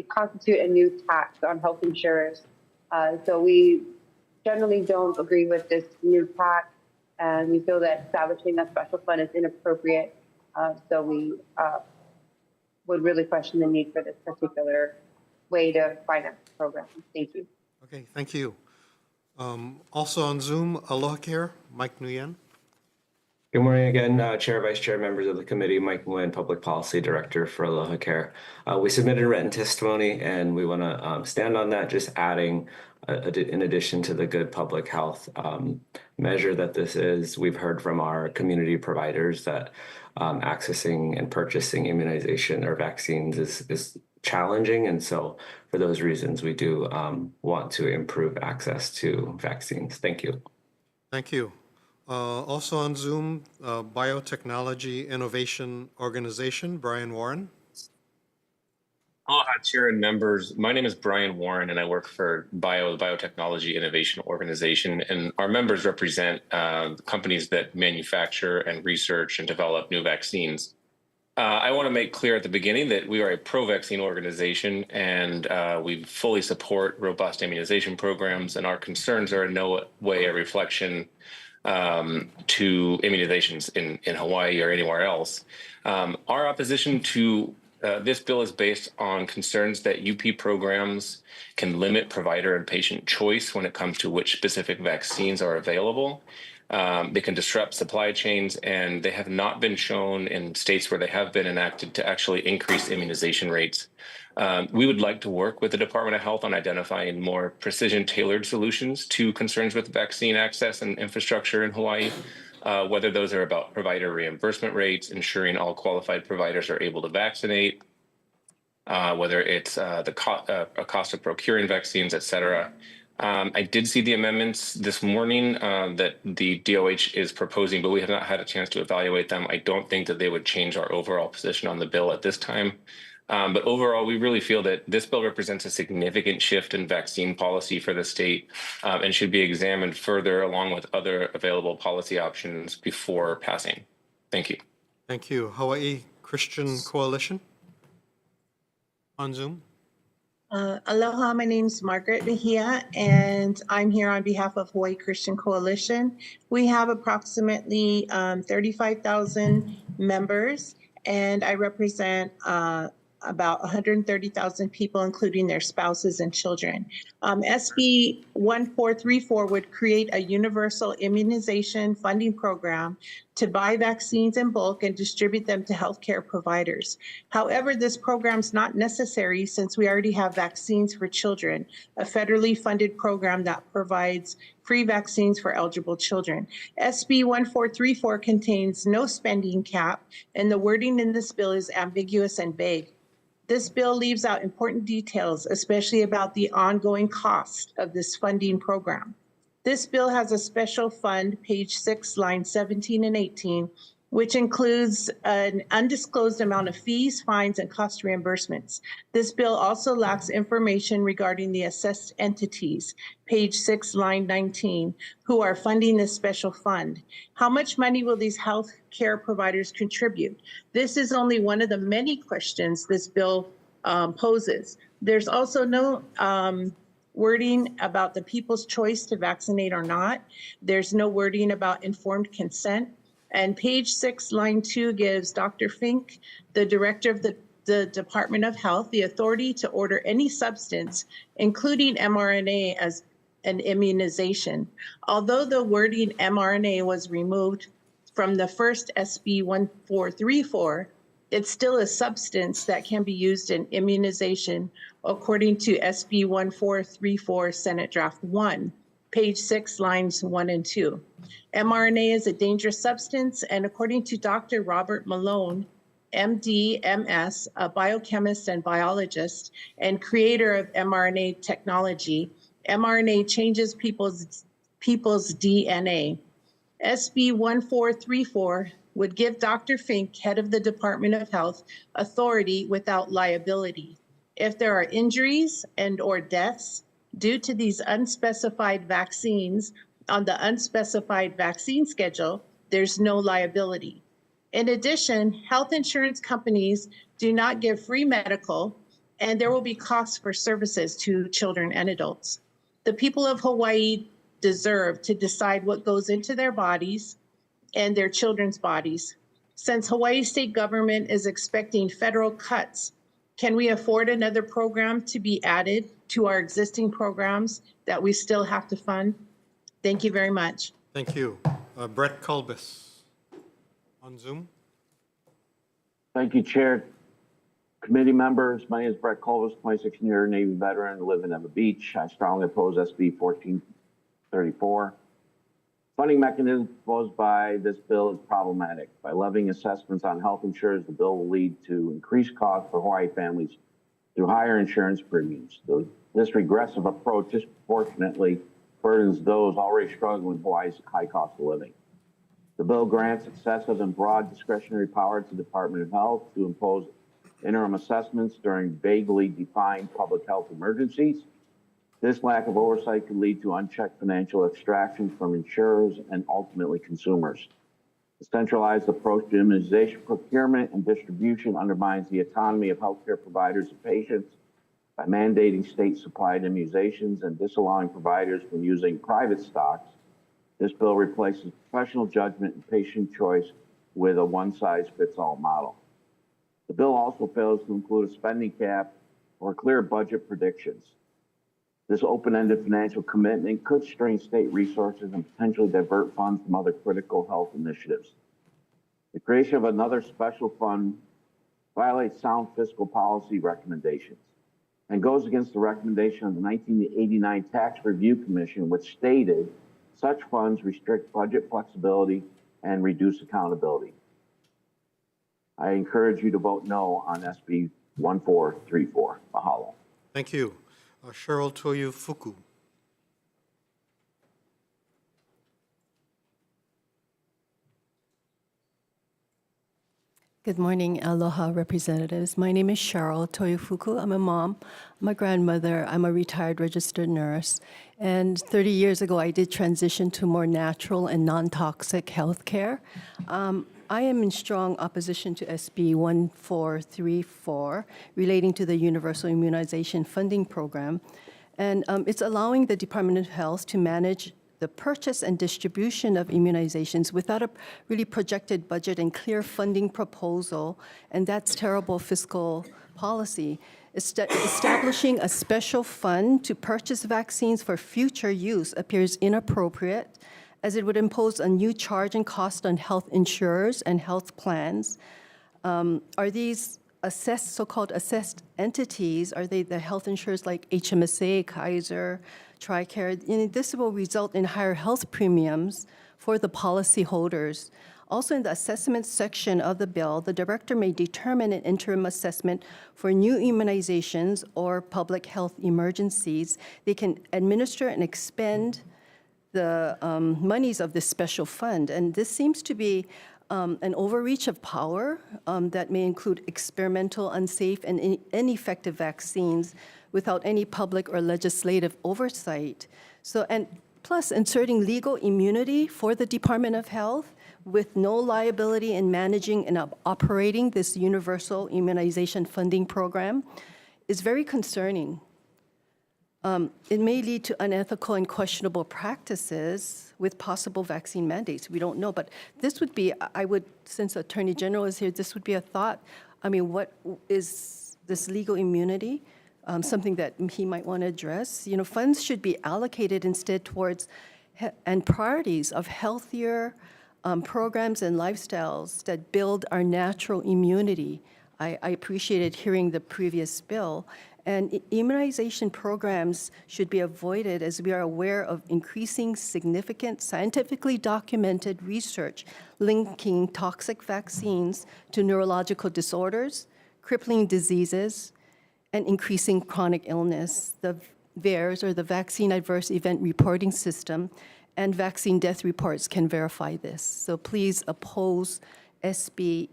constitute a new tax on health insurers. So we generally don't agree with this new tax, and we feel that establishing a special fund is inappropriate. So we would really question the need for this particular way to finance the program. Thank you. Okay, thank you. Also on Zoom, Aloha Care, Mike Nguyen. Good morning again, Chair, Vice Chair, members of the committee. Mike Nguyen, Public Policy Director for Aloha Care. We submitted a written testimony, and we want to stand on that, just adding, in addition to the good public health measure that this is, we've heard from our community providers that accessing and purchasing immunization or vaccines is challenging. And so for those reasons, we do want to improve access to vaccines. Thank you. Thank you. Also on Zoom, Biotechnology Innovation Organization, Brian Warren. Aloha, Chair and members. My name is Brian Warren, and I work for the Biotechnology Innovation Organization. And our members represent companies that manufacture and research and develop new vaccines. I want to make clear at the beginning that we are a pro-vaccine organization, and we fully support robust immunization programs, and our concerns are in no way a reflection to immunizations in Hawaii or anywhere else. Our opposition to this bill is based on concerns that UP programs can limit provider and patient choice when it comes to which specific vaccines are available. They can disrupt supply chains, and they have not been shown in states where they have been enacted to actually increase immunization rates. We would like to work with the Department of Health on identifying more precision-tailored solutions to concerns with vaccine access and infrastructure in Hawaii, whether those are about provider reimbursement rates, ensuring all qualified providers are able to vaccinate, whether it's the cost of procuring vaccines, et cetera. I did see the amendments this morning that the DOH is proposing, but we have not had a chance to evaluate them. I don't think that they would change our overall position on the bill at this time. But overall, we really feel that this bill represents a significant shift in vaccine policy for the state and should be examined further along with other available policy options before passing. Thank you. Thank you. Hawaii Christian Coalition on Zoom. Aloha, my name's Margaret Nahia, and I'm here on behalf of Hawaii Christian Coalition. We have approximately 35,000 members, and I represent about 130,000 people, including their spouses and children. SB 1434 would create a universal immunization funding program to buy vaccines in bulk and distribute them to healthcare providers. However, this program is not necessary since we already have Vaccines for Children, a federally funded program that provides free vaccines for eligible children. SB 1434 contains no spending cap, and the wording in this bill is ambiguous and vague. This bill leaves out important details, especially about the ongoing cost of this funding program. This bill has a special fund, page 6, lines 17 and 18, which includes an undisclosed amount of fees, fines, and cost reimbursements. This bill also lacks information regarding the assessed entities, page 6, line 19, who are funding this special fund. How much money will these health care providers contribute? This is only one of the many questions this bill poses. There's also no wording about the people's choice to vaccinate or not. There's no wording about informed consent. And page 6, line 2 gives Dr. Fink, the director of the Department of Health, the authority to order any substance, including mRNA, as an immunization. Although the wording mRNA was removed from the first SB 1434, it's still a substance that can be used in immunization according to SB 1434 Senate Draft 1. Page 6, lines 1 and 2. mRNA is a dangerous substance, and according to Dr. Robert Malone, MD, MS, a biochemist and biologist, and creator of mRNA technology, mRNA changes people's DNA. SB 1434 would give Dr. Fink, head of the Department of Health, authority without liability. If there are injuries and/or deaths due to these unspecified vaccines on the unspecified vaccine schedule, there's no liability. In addition, health insurance companies do not give free medical, and there will be costs for services to children and adults. The people of Hawaii deserve to decide what goes into their bodies and their children's bodies. Since Hawaii state government is expecting federal cuts, can we afford another program to be added to our existing programs that we still have to fund? Thank you very much. Thank you. Brett Culbis on Zoom. Thank you, Chair. Committee members, my name is Brett Culbis, 26-year Navy veteran, live in Eva Beach. I strongly oppose SB 1434. Funding mechanism proposed by this bill is problematic. By levying assessments on health insurers, the bill will lead to increased costs for Hawaii families through higher insurance premiums. This regressive approach disproportionately burdens those already struggling with Hawaii's high cost of living. The bill grants excessive and broad discretionary power to the Department of Health to impose interim assessments during vaguely defined public health emergencies. This lack of oversight could lead to unchecked financial extractions from insurers and ultimately consumers. The centralized approach to immunization procurement and distribution undermines the autonomy of healthcare providers and patients by mandating state-supplied immunizations and disallowing providers from using private stocks. This bill replaces professional judgment and patient choice with a one-size-fits-all model. The bill also fails to include a spending cap or clear budget predictions. This open-ended financial commitment could strain state resources and potentially divert funds from other critical health initiatives. The creation of another special fund violates sound fiscal policy recommendations and goes against the recommendation of the 1989 Tax Review Commission, which stated such funds restrict budget flexibility and reduce accountability. I encourage you to vote no on SB 1434. Mahalo. Thank you. Cheryl Toyu Fuku. Good morning, aloha representatives. My name is Cheryl Toyofuku. I'm a mom, I'm a grandmother, I'm a retired registered nurse. And 30 years ago, I did transition to more natural and non-toxic healthcare. I am in strong opposition to SB 1434 relating to the Universal Immunization Funding Program. And it's allowing the Department of Health to manage the purchase and distribution of immunizations without a really projected budget and clear funding proposal, and that's terrible fiscal policy. Establishing a special fund to purchase vaccines for future use appears inappropriate, as it would impose a new charge and cost on health insurers and health plans. Are these so-called assessed entities, are they the health insurers like HMSA, Kaiser, TRICARE? This will result in higher health premiums for the policyholders. Also, in the assessment section of the bill, the director may determine an interim assessment for new immunizations or public health emergencies. They can administer and expend the monies of this special fund. And this seems to be an overreach of power that may include experimental, unsafe, and ineffective vaccines without any public or legislative oversight. So, and plus inserting legal immunity for the Department of Health with no liability in managing and operating this universal immunization funding program is very concerning. It may lead to unethical and questionable practices with possible vaccine mandates. We don't know, but this would be, since Attorney General is here, this would be a thought. I mean, what is this legal immunity? Something that he might want to address. Funds should be allocated instead towards and priorities of healthier programs and lifestyles that build our natural immunity. I appreciated hearing the previous bill. And immunization programs should be avoided as we are aware of increasing significant scientifically documented research linking toxic vaccines to neurological disorders, crippling diseases, and increasing chronic illness. The VAERS, or the Vaccine Adverse Event Reporting System, and vaccine death reports can verify this. So please oppose SB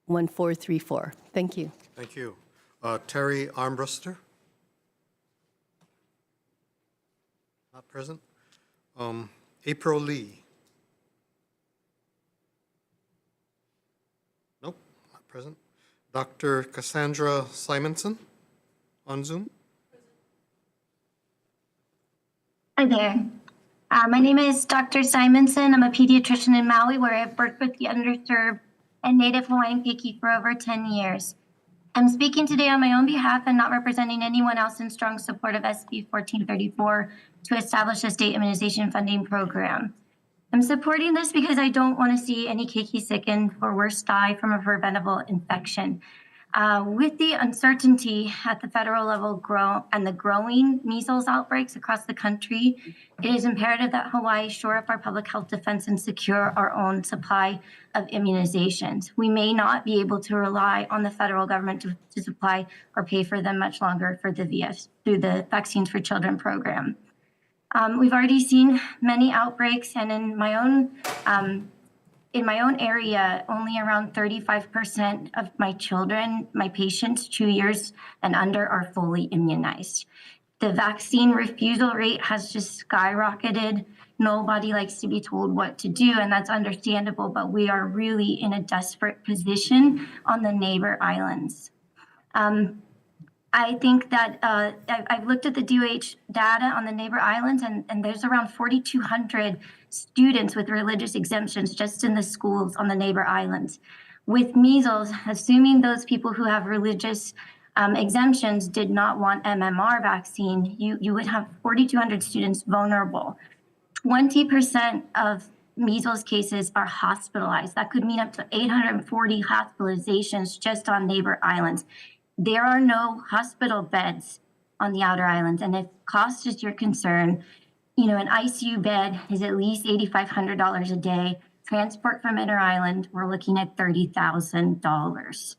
1434. Thank you. Thank you. Terry Armbruster? Not present. April Lee? Nope, not present. Dr. Cassandra Simonson on Zoom? Hi there. My name is Dr. Simonson. I'm a pediatrician in Maui, where I've worked with the underserved and Native Hawaiian Keiki for over 10 years. I'm speaking today on my own behalf and not representing anyone else in strong support of SB 1434 to establish a state immunization funding program. I'm supporting this because I don't want to see any keiki sicken or worse die from a preventable infection. With the uncertainty at the federal level and the growing measles outbreaks across the country, it is imperative that Hawaii shore up our public health defense and secure our own supply of immunizations. We may not be able to rely on the federal government to supply or pay for them much longer through the Vaccines for Children program. We've already seen many outbreaks, and in my own area, only around 35% of my patients 2 years and under, are fully immunized. The vaccine refusal rate has just skyrocketed. Nobody likes to be told what to do, and that's understandable, but we are really in a desperate position on the neighbor islands. I think that I've looked at the DOH data on the neighbor islands, and there's around 4,200 students with religious exemptions just in the schools on the neighbor islands. With measles, assuming those people who have religious exemptions did not want MMR vaccine, you would have 4,200 students vulnerable. 20% of measles cases are hospitalized. That could mean up to 840 hospitalizations just on neighbor islands. There are no hospital beds on the outer islands, and if cost is your concern, an ICU bed is at least $8,500 a day. Transport from inner island, we're looking at $30,000.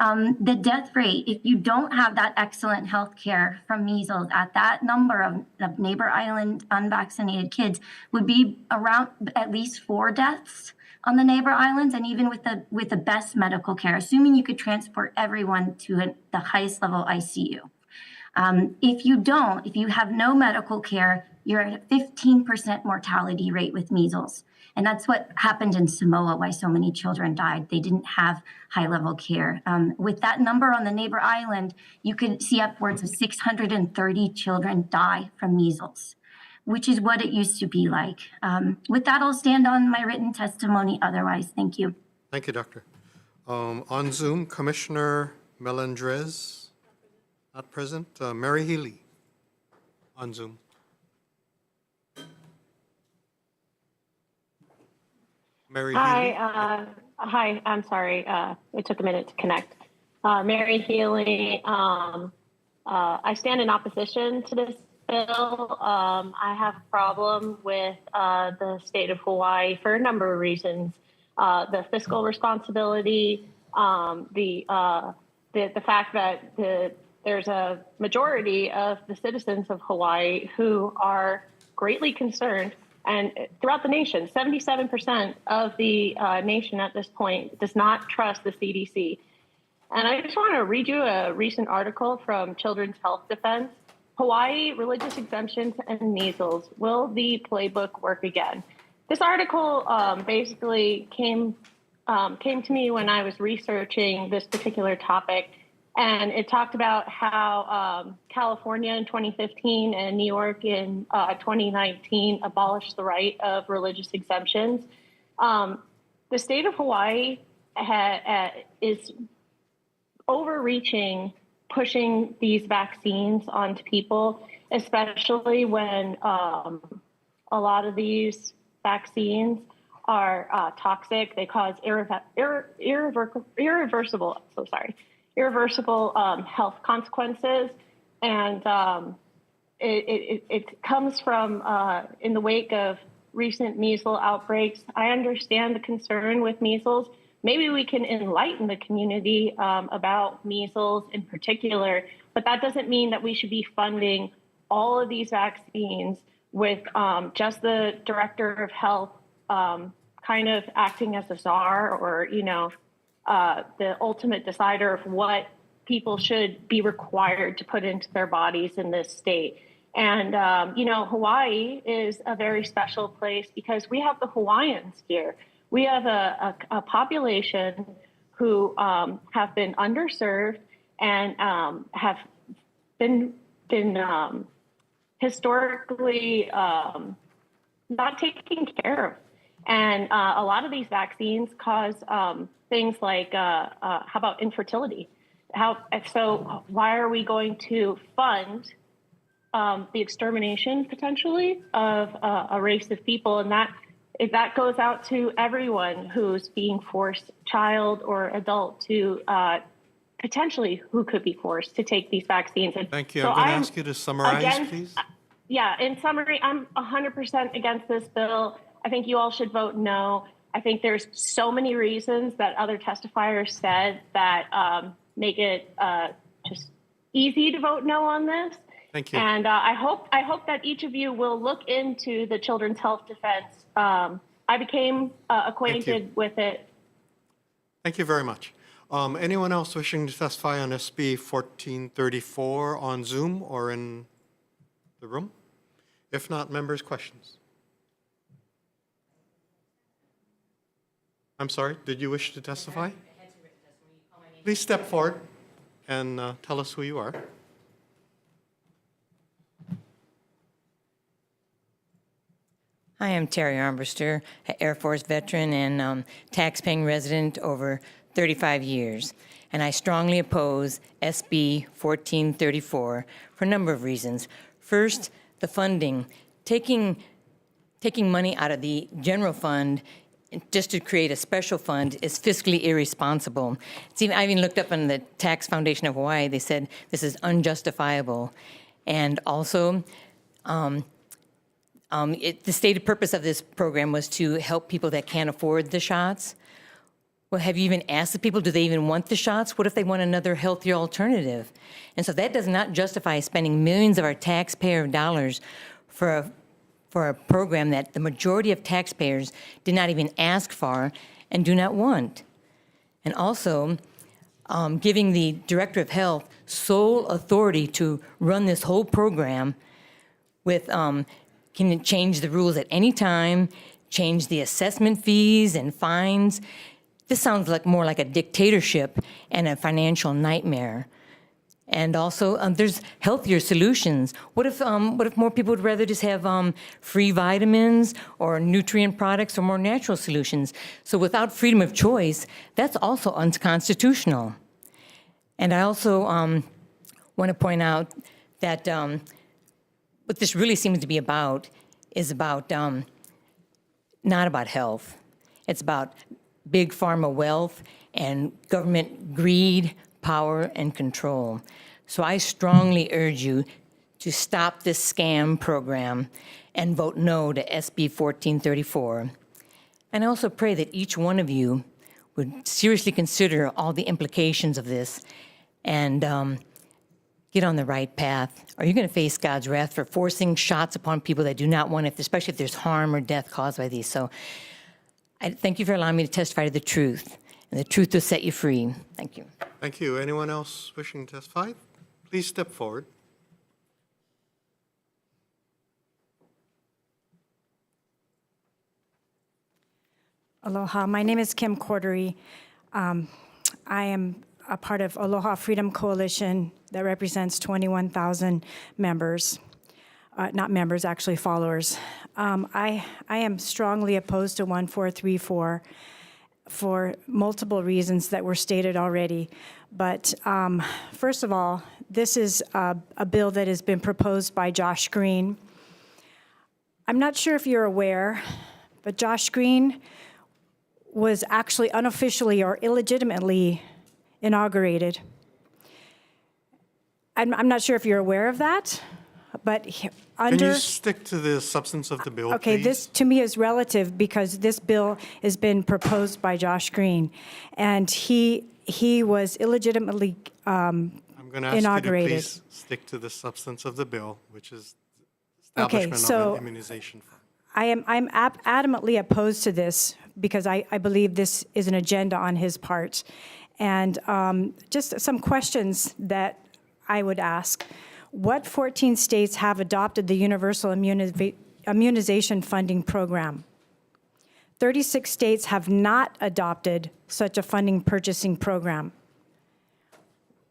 The death rate, if you don't have that excellent health care from measles at that number of neighbor island unvaccinated kids would be around at least 4 deaths on the neighbor islands, and even with the best medical care, assuming you could transport everyone to the highest level ICU. If you have no medical care, you're at a 15% mortality rate with measles. And that's what happened in Samoa, why so many children died. They didn't have high-level care. With that number on the neighbor island, you could see upwards of 630 children die from measles, which is what it used to be like. With that, I'll stand on my written testimony otherwise. Thank you. Thank you, Doctor. On Zoom, Commissioner Melendrez, not present. Mary Healy, on Zoom. Mary Healy. Hi, I'm sorry. It took a minute to connect. Mary Healy, I stand in opposition to this bill. I have a problem with the state of Hawaii for a number of reasons. The fiscal responsibility, the fact that there's a majority of the citizens of Hawaii who are greatly concerned, and throughout the nation, 77% of the nation at this point does not trust the CDC. And I just want to read you a recent article from Children's Health Defense. Hawaii, religious exemptions, and measles. Will the playbook work again? This article basically came to me when I was researching this particular topic. And it talked about how California in 2015 and New York in 2019 abolished the right of religious exemptions. The state of Hawaii is overreaching, pushing these vaccines onto people, especially when a lot of these vaccines are toxic. They cause irreversible health consequences, and it comes from in the wake of recent measles outbreaks. I understand the concern with measles. Maybe we can enlighten the community about measles in particular, but that doesn't mean that we should be funding all of these vaccines with just the director of health kind of acting as a czar, or, the ultimate decider of what people should be required to put into their bodies in this state. And, Hawaii is a very special place because we have the Hawaiians here. We have a population who have been underserved and have been historically not taken care of. And a lot of these vaccines cause things like, how about infertility? So why are we going to fund the extermination potentially of a race of people? And that goes out to everyone who's being forced, child or adult, to potentially who could be forced to take these vaccines. And thank you. so I'm going to ask you to summarize, please. Yeah, in summary, I'm 100% against this bill. I think you all should vote no. I think there's so many reasons that other testifiers said that make it just easy to vote no on this. Thank you. And I hope that each of you will look into the Children's Health Defense. I became acquainted with it. Thank you very much. Anyone else wishing to testify on SB 1434 on Zoom or in the room? If not, members' questions. I'm sorry, did you wish to testify? Please step forward and tell us who you are. Hi, I'm Terry Armbruster, an Air Force veteran and tax-paying resident over 35 years. And I strongly oppose SB 1434 for a number of reasons. First, the funding. Taking money out of the general fund just to create a special fund is fiscally irresponsible. I even looked up on the Tax Foundation of Hawaii. They said this is unjustifiable. And also, the stated purpose of this program was to help people that can't afford the shots. Well, have you even asked the people, do they even want the shots? What if they want another healthier alternative? And so that does not justify spending millions of our taxpayer dollars for a program that the majority of taxpayers did not even ask for and do not want. And also, giving the Director of Health sole authority to run this whole program with, can change the rules at any time, change the assessment fees and fines. This sounds like more like a dictatorship and a financial nightmare. And also, there's healthier solutions. What if more people would rather just have free vitamins or nutrient products or more natural solutions? So without freedom of choice, that's also unconstitutional. And I also want to point out that what this really seems to be about is about not about health. It's about big pharma wealth and government greed, power, and control. So I strongly urge you to stop this scam program and vote no to SB 1434. And I also pray that each one of you would seriously consider all the implications of this and get on the right path. Are you going to face God's wrath for forcing shots upon people that do not want it, especially if there's harm or death caused by these? So I thank you for allowing me to testify to the truth, and the truth will set you free. Thank you. Thank you. Anyone else wishing to testify? Please step forward. Aloha. My name is Kim Cordery. I am a part of Aloha Freedom Coalition that represents 21,000 members. Not members, actually followers. I am strongly opposed to 1434 for multiple reasons that were stated already. But first of all, this is a bill that has been proposed by Josh Green. I'm not sure if you're aware, but Josh Green was actually unofficially or illegitimately inaugurated. I'm not sure if you're aware of that, but under... Can you stick to the substance of the bill, Okay, please? this to me is relative because this bill has been proposed by Josh Green, and he was illegitimately I'm going to ask inaugurated. you to please stick to the substance of the bill, which is establishment of an immunization fund. I'm adamantly opposed to this because I believe this is an agenda on his part. And just some questions that I would ask. What 14 states have adopted the universal immunization funding program? 36 states have not adopted such a funding purchasing program.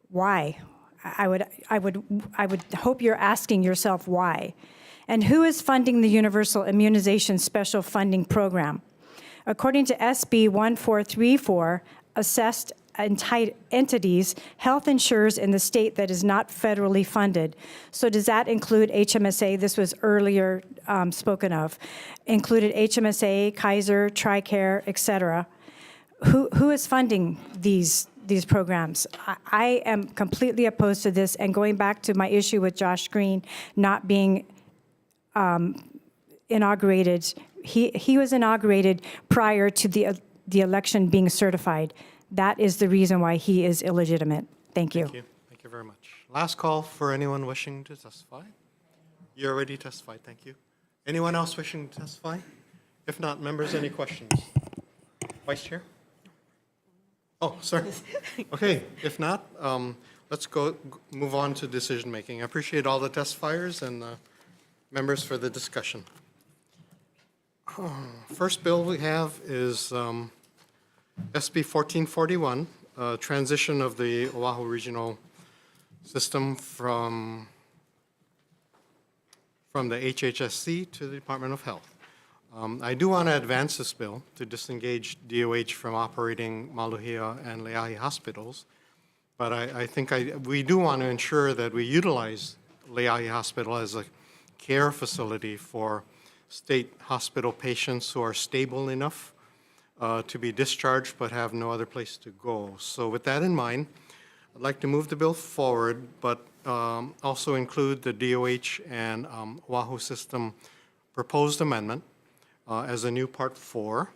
Why? I would hope you're asking yourself why. And who is funding the Universal Immunization Special Funding Program? According to SB 1434, assessed entities, health insurers in the state that is not federally funded. So does that include HMSA? This was earlier spoken of. Included HMSA, Kaiser, TRICARE, et cetera. Who is funding these programs? I am completely opposed to this, and going back to my issue with Josh Green not being inaugurated, he was inaugurated prior to the election being certified. That is the reason why he is illegitimate. Thank you. Thank you. Thank you very much. Last call for anyone wishing to testify. You already testified. Thank you. Anyone else wishing to testify? If not, members, any questions? Vice Chair? Oh, sorry. Okay, if not, let's move on to decision making. I appreciate all the testifiers and members for the discussion. First bill we have is SB 1441, transition of the Oahu Regional System from the HHSC to the Department of Health. I do want to advance this bill to disengage DOH from operating Maluhia and Leahi hospitals, but I think we do want to ensure that we utilize Leahi Hospital as a care facility for state hospital patients who are stable enough to be discharged but have no other place to go. So with that in mind, I'd like to move the bill forward, but also include the DOH and Oahu system proposed amendment as a new Part 4.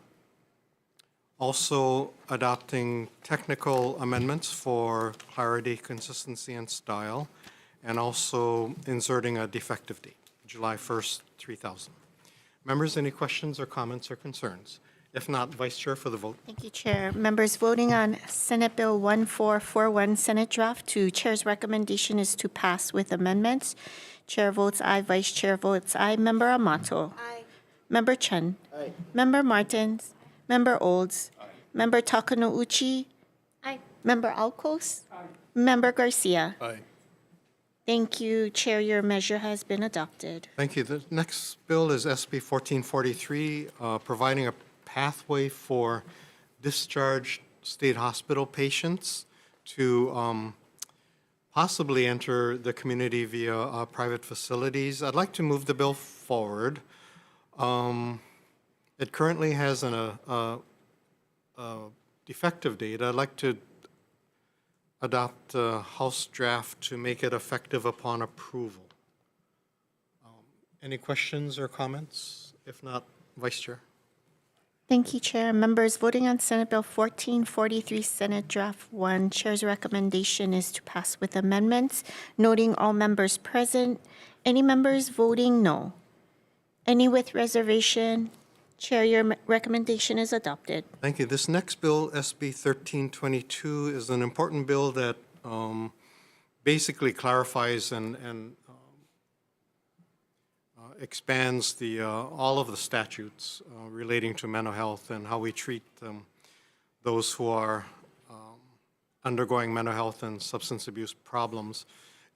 Also adopting technical amendments for clarity, consistency, and style, and also inserting a defective date, July 1st, 3000. Members, any questions or comments or concerns? If not, Vice Chair for the vote. Thank you, Chair. Members voting on Senate Bill 1441, Senate Draft 2, Chair's recommendation is to pass with amendments. Chair votes aye, Vice Chair votes aye. Member Amato. Aye. Member Chen. Aye. Member Martins. Member Olds. Aye. Member Takanouchi. Aye. Member Alcos. Member Garcia. Aye. Thank you, Chair. Your measure has been adopted. Thank you. The next bill is SB 1443, providing a pathway for discharged state hospital patients to possibly enter the community via private facilities. I'd like to move the bill forward. It currently has a defective date. I'd like to adopt House draft to make it effective upon approval. Any questions or comments? If not, Vice Chair. Thank you, Chair. Members voting on Senate Bill 1443, Senate Draft 1, Chair's recommendation is to pass with amendments, noting all members present. Any members voting no? Any with reservation? Chair, your recommendation is adopted. Thank you. This next bill, SB 1322, is an important bill that basically clarifies and expands the all of the statutes relating to mental health and how we treat those who are undergoing mental health and substance abuse problems.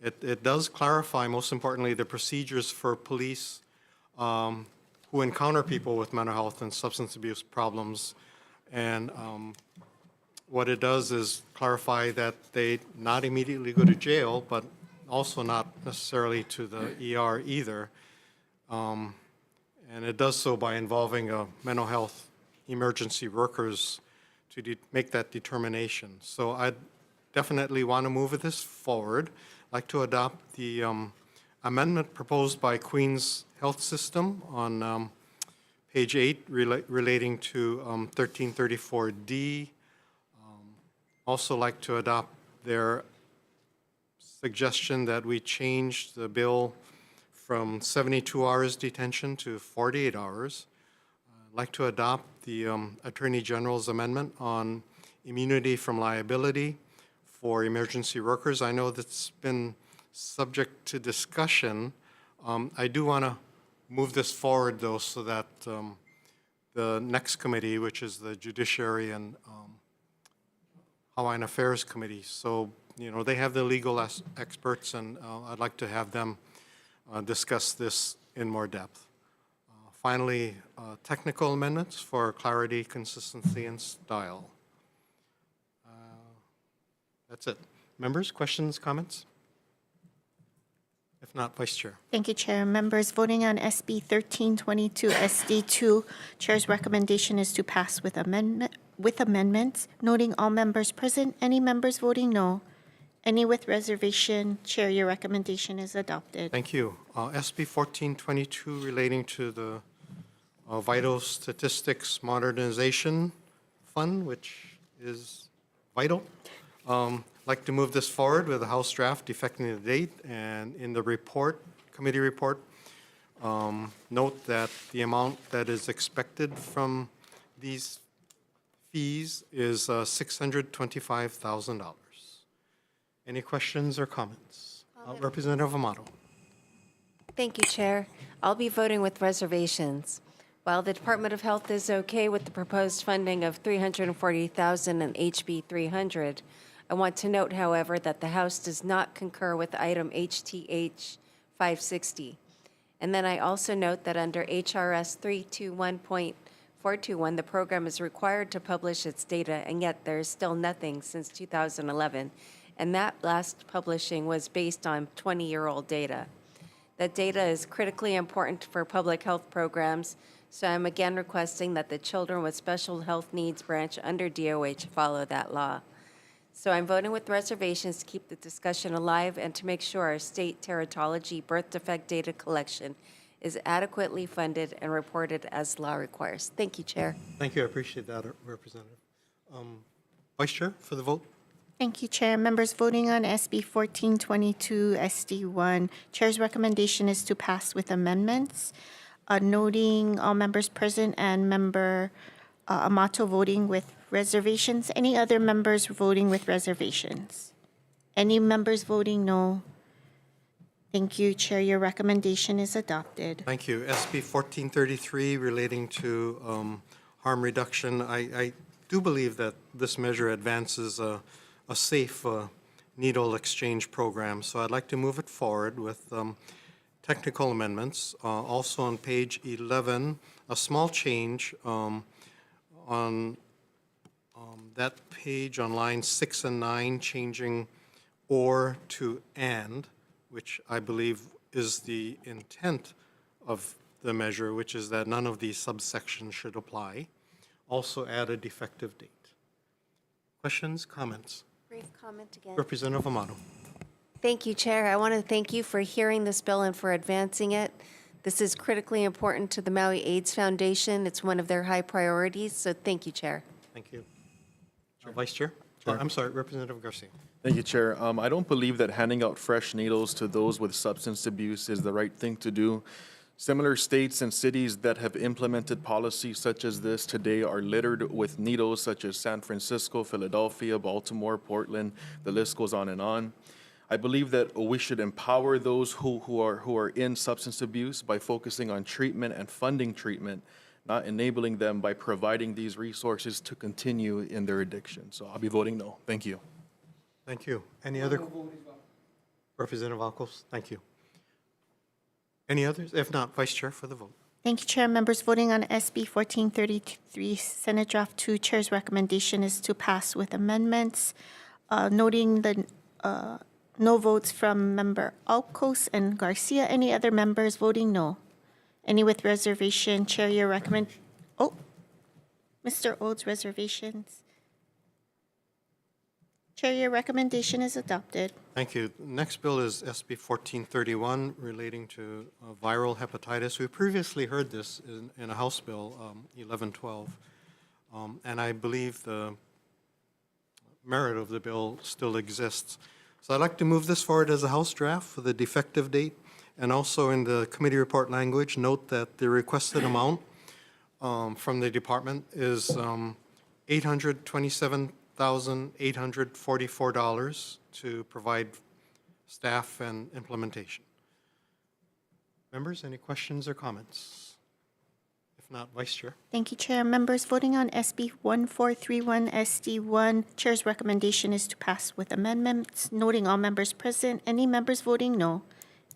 It does clarify, most importantly, the procedures for police who encounter people with mental health and substance abuse problems. And what it does is clarify that they not immediately go to jail, but also not necessarily to the ER either. And it does so by involving mental health emergency workers to make that determination. So I definitely want to move this forward. I'd like to adopt the amendment proposed by Queens Health System on page 8 relating to 1334D. Also like to adopt their suggestion that we change the bill from 72 hours detention to 48 hours. I'd like to adopt the Attorney General's amendment on immunity from liability for emergency workers. I know that's been subject to discussion. I do want to move this forward, though, so that the next committee, which is the Judiciary and Hawaiian Affairs Committee, so, you know, they have the legal experts, and I'd like to have them discuss this in more depth. Finally, technical amendments for clarity, consistency, and style. That's it. Members, questions, comments? If not, Vice Chair. Thank you, Chair. Members voting on SB 1322 SD2, Chair's recommendation is to pass with amendments, noting all members present. Any members voting no? Any with reservation? Chair, your recommendation is adopted. Thank you. SB 1422 relating to the Vital Statistics Modernization Fund, which is vital. I'd like to move this forward with a House draft effecting the date, and in the report, committee report, note that the amount that is expected from these fees is $625,000. Any questions or comments? Representative Amato. Thank you, Chair. I'll be voting with reservations. While the Department of Health is okay with the proposed funding of $340,000 in HB 300, I want to note, however, that the House does not concur with item HTH 560. And then I also note that under HRS 321.421, the program is required to publish its data, and yet there is still nothing since 2011. And that last publishing was based on 20-year-old data. That data is critically important for public health programs, so I'm again requesting that the Children with Special Health Needs branch under DOH follow that law. So I'm voting with reservations to keep the discussion alive and to make sure our state teratology birth defect data collection is adequately funded and reported as law requires. Thank you, Chair. Thank you. I appreciate that, Representative. Vice Chair for the vote. Thank you, Chair. Members voting on SB 1422 SD1, Chair's recommendation is to pass with amendments, noting all members present and Member Amato voting with reservations. Any other members voting with reservations? Any members voting no? Thank you, Chair. Your recommendation is adopted. Thank you. SB 1433 relating to harm reduction. I do believe that this measure advances a safe needle exchange program, so I'd like to move it forward with technical amendments. Also on page 11, a small change on that page on lines 6 and 9, changing or to and, which I believe is the intent of the measure, which is that none of these subsections should apply. Also add a defective date. Questions, comments? Brief comment again. Representative Amato. Thank you, Chair. I want to thank you for hearing this bill and for advancing it. This is critically important to the Maui AIDS Foundation. It's one of their high priorities, so thank you, Chair. Thank you. Vice Chair? I'm sorry, Representative Garcia. Thank you, Chair. I don't believe that handing out fresh needles to those with substance abuse is the right thing to do. Similar states and cities that have implemented policies such as this today are littered with needles, such as San Francisco, Philadelphia, Baltimore, Portland. The list goes on and on. I believe that we should empower those who are in substance abuse by focusing on treatment and funding treatment, not enabling them by providing these resources to continue in their addiction. So I'll be voting no. Thank you. Thank you. Any other? Representative Alcos, thank you. Any others? If not, Vice Chair for the vote. Thank you, Chair. Members voting on SB 1433, Senate Draft 2, Chair's recommendation is to pass with amendments, noting the no votes from Member Alcos and Garcia. Any other members voting no? Any with reservation? Chair, your recommend. Oh, Mr. Old's reservations. Chair, your recommendation is adopted. Thank you. Next bill is SB 1431 relating to viral hepatitis. We previously heard this in a House Bill 1112, and I believe the merit of the bill still exists. So I'd like to move this forward as a House draft for the defective date, and also in the committee report language, note that the requested amount from the department is $827,844 to provide staff and implementation. Members, any questions or comments? If not, Vice Chair. Thank you, Chair. Members voting on SB 1431 SD1, Chair's recommendation is to pass with amendments, noting all members present. Any members voting no?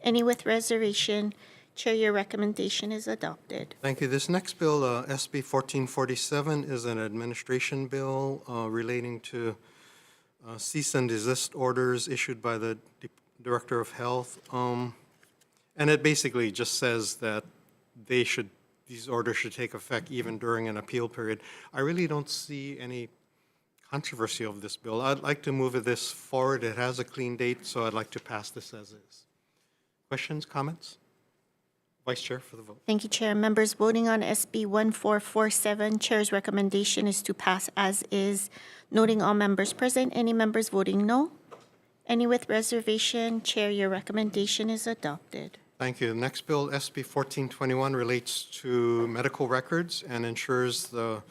Any with reservation? Chair, your recommendation is adopted. Thank you. This next bill, SB 1447, is an administration bill relating to cease and desist orders issued by the Director of Health. And it basically just says that these orders should take effect even during an appeal period. I really don't see any controversy of this bill. I'd like to move this forward. It has a clean date, so I'd like to pass this as is. Questions, comments? Vice Chair for the vote. Thank you, Chair. Members voting on SB 1447, Chair's recommendation is to pass as is, noting all members present. Any members voting no? Any with reservation? Chair, your recommendation is adopted. Thank you. Next bill, SB 1421, relates to medical records and ensures the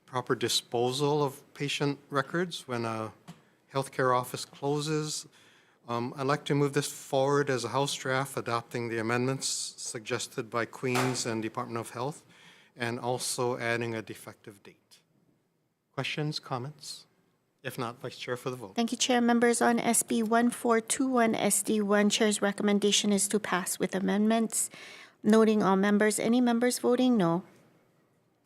proper disposal of patient records when a healthcare office closes. I'd like to move this forward as a House draft, adopting the amendments suggested by Queens and Department of Health, and also adding a defective date. Questions, comments? If not, Vice Chair for the vote. Thank you, Chair. Members on SB 1421 SD1, Chair's recommendation is to pass with amendments, noting all members. Any members voting no?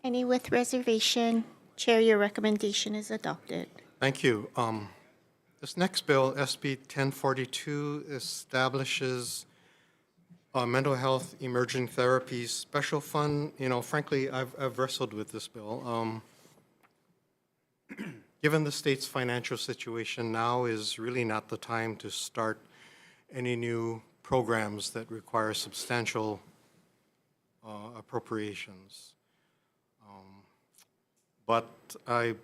Any with reservation? Chair, your recommendation is adopted. Thank you. This next bill, SB 1042, establishes a mental health emerging therapies special fund. You know, frankly, I've wrestled with this bill. Given the state's financial situation, now is really not the time to start any new programs that require substantial appropriations. But I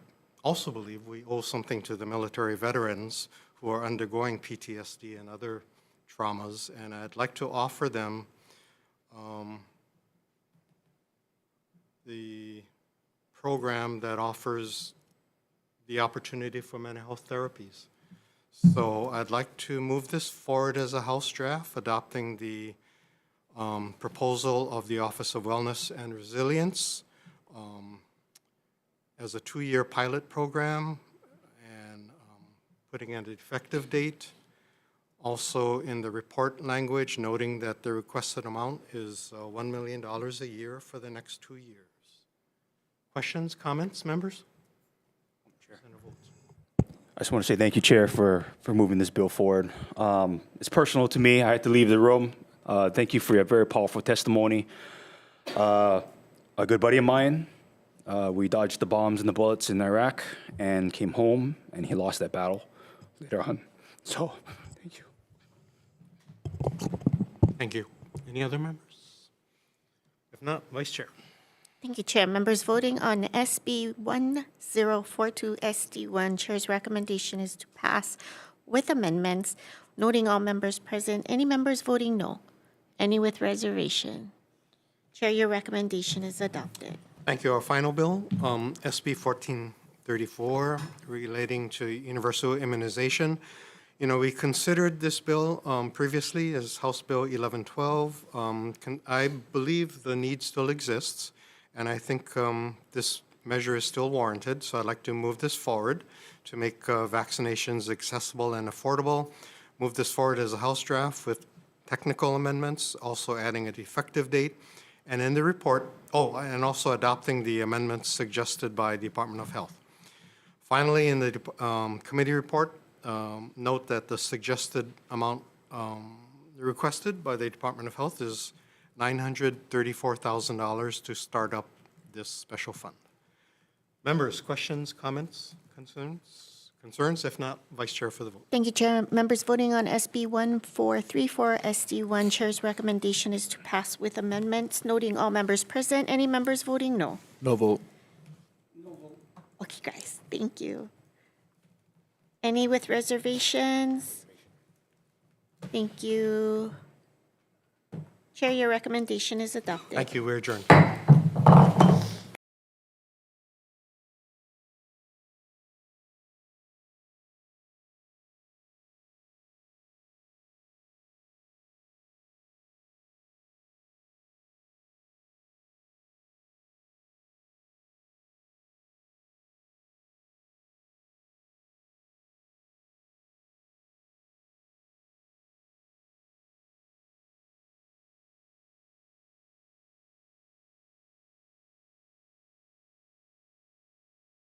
also believe we owe something to the military veterans who are undergoing PTSD and other traumas, and I'd like to offer them the program that offers the opportunity for mental health therapies. So I'd like to move this forward as a House draft, adopting the proposal of the Office of Wellness and Resilience as a 2-year pilot program and putting an effective date. Also in the report language, noting that the requested amount is $1 million a year for the next 2 years. Questions, comments, members? I just want to say thank you, Chair, for moving this bill forward. It's personal to me. I had to leave the room. Thank you for your very powerful testimony. A good buddy of mine, we dodged the bombs and the bullets in Iraq and came home, and he lost that battle later on. So, thank you. Thank you. Any other members? If not, Vice Chair. Thank you, Chair. Members voting on SB 1042 SD1, Chair's recommendation is to pass with amendments, noting all members present. Any members voting no? Any with reservation? Chair, your recommendation is adopted. Thank you. Our final bill, SB 1434, relating to universal immunization. You know, we considered this bill previously as House Bill 1112. I believe the need still exists, and I think this measure is still warranted, so I'd like to move this forward to make vaccinations accessible and affordable. Move this forward as a House draft with technical amendments, also adding an effective date. And in the report, and also adopting the amendments suggested by Department of Health. Finally, in the committee report, note that the suggested amount requested by the Department of Health is $934,000 to start up this special fund. Members, questions, comments, concerns? If not, Vice Chair for the vote. Thank you, Chair. Members voting on SB 1434 SD1, Chair's recommendation is to pass with amendments, noting all members present. Any members voting no? No vote. Okay, guys, thank you. Any with reservations? Thank you. Chair, your recommendation is adopted. Thank you. We're adjourned.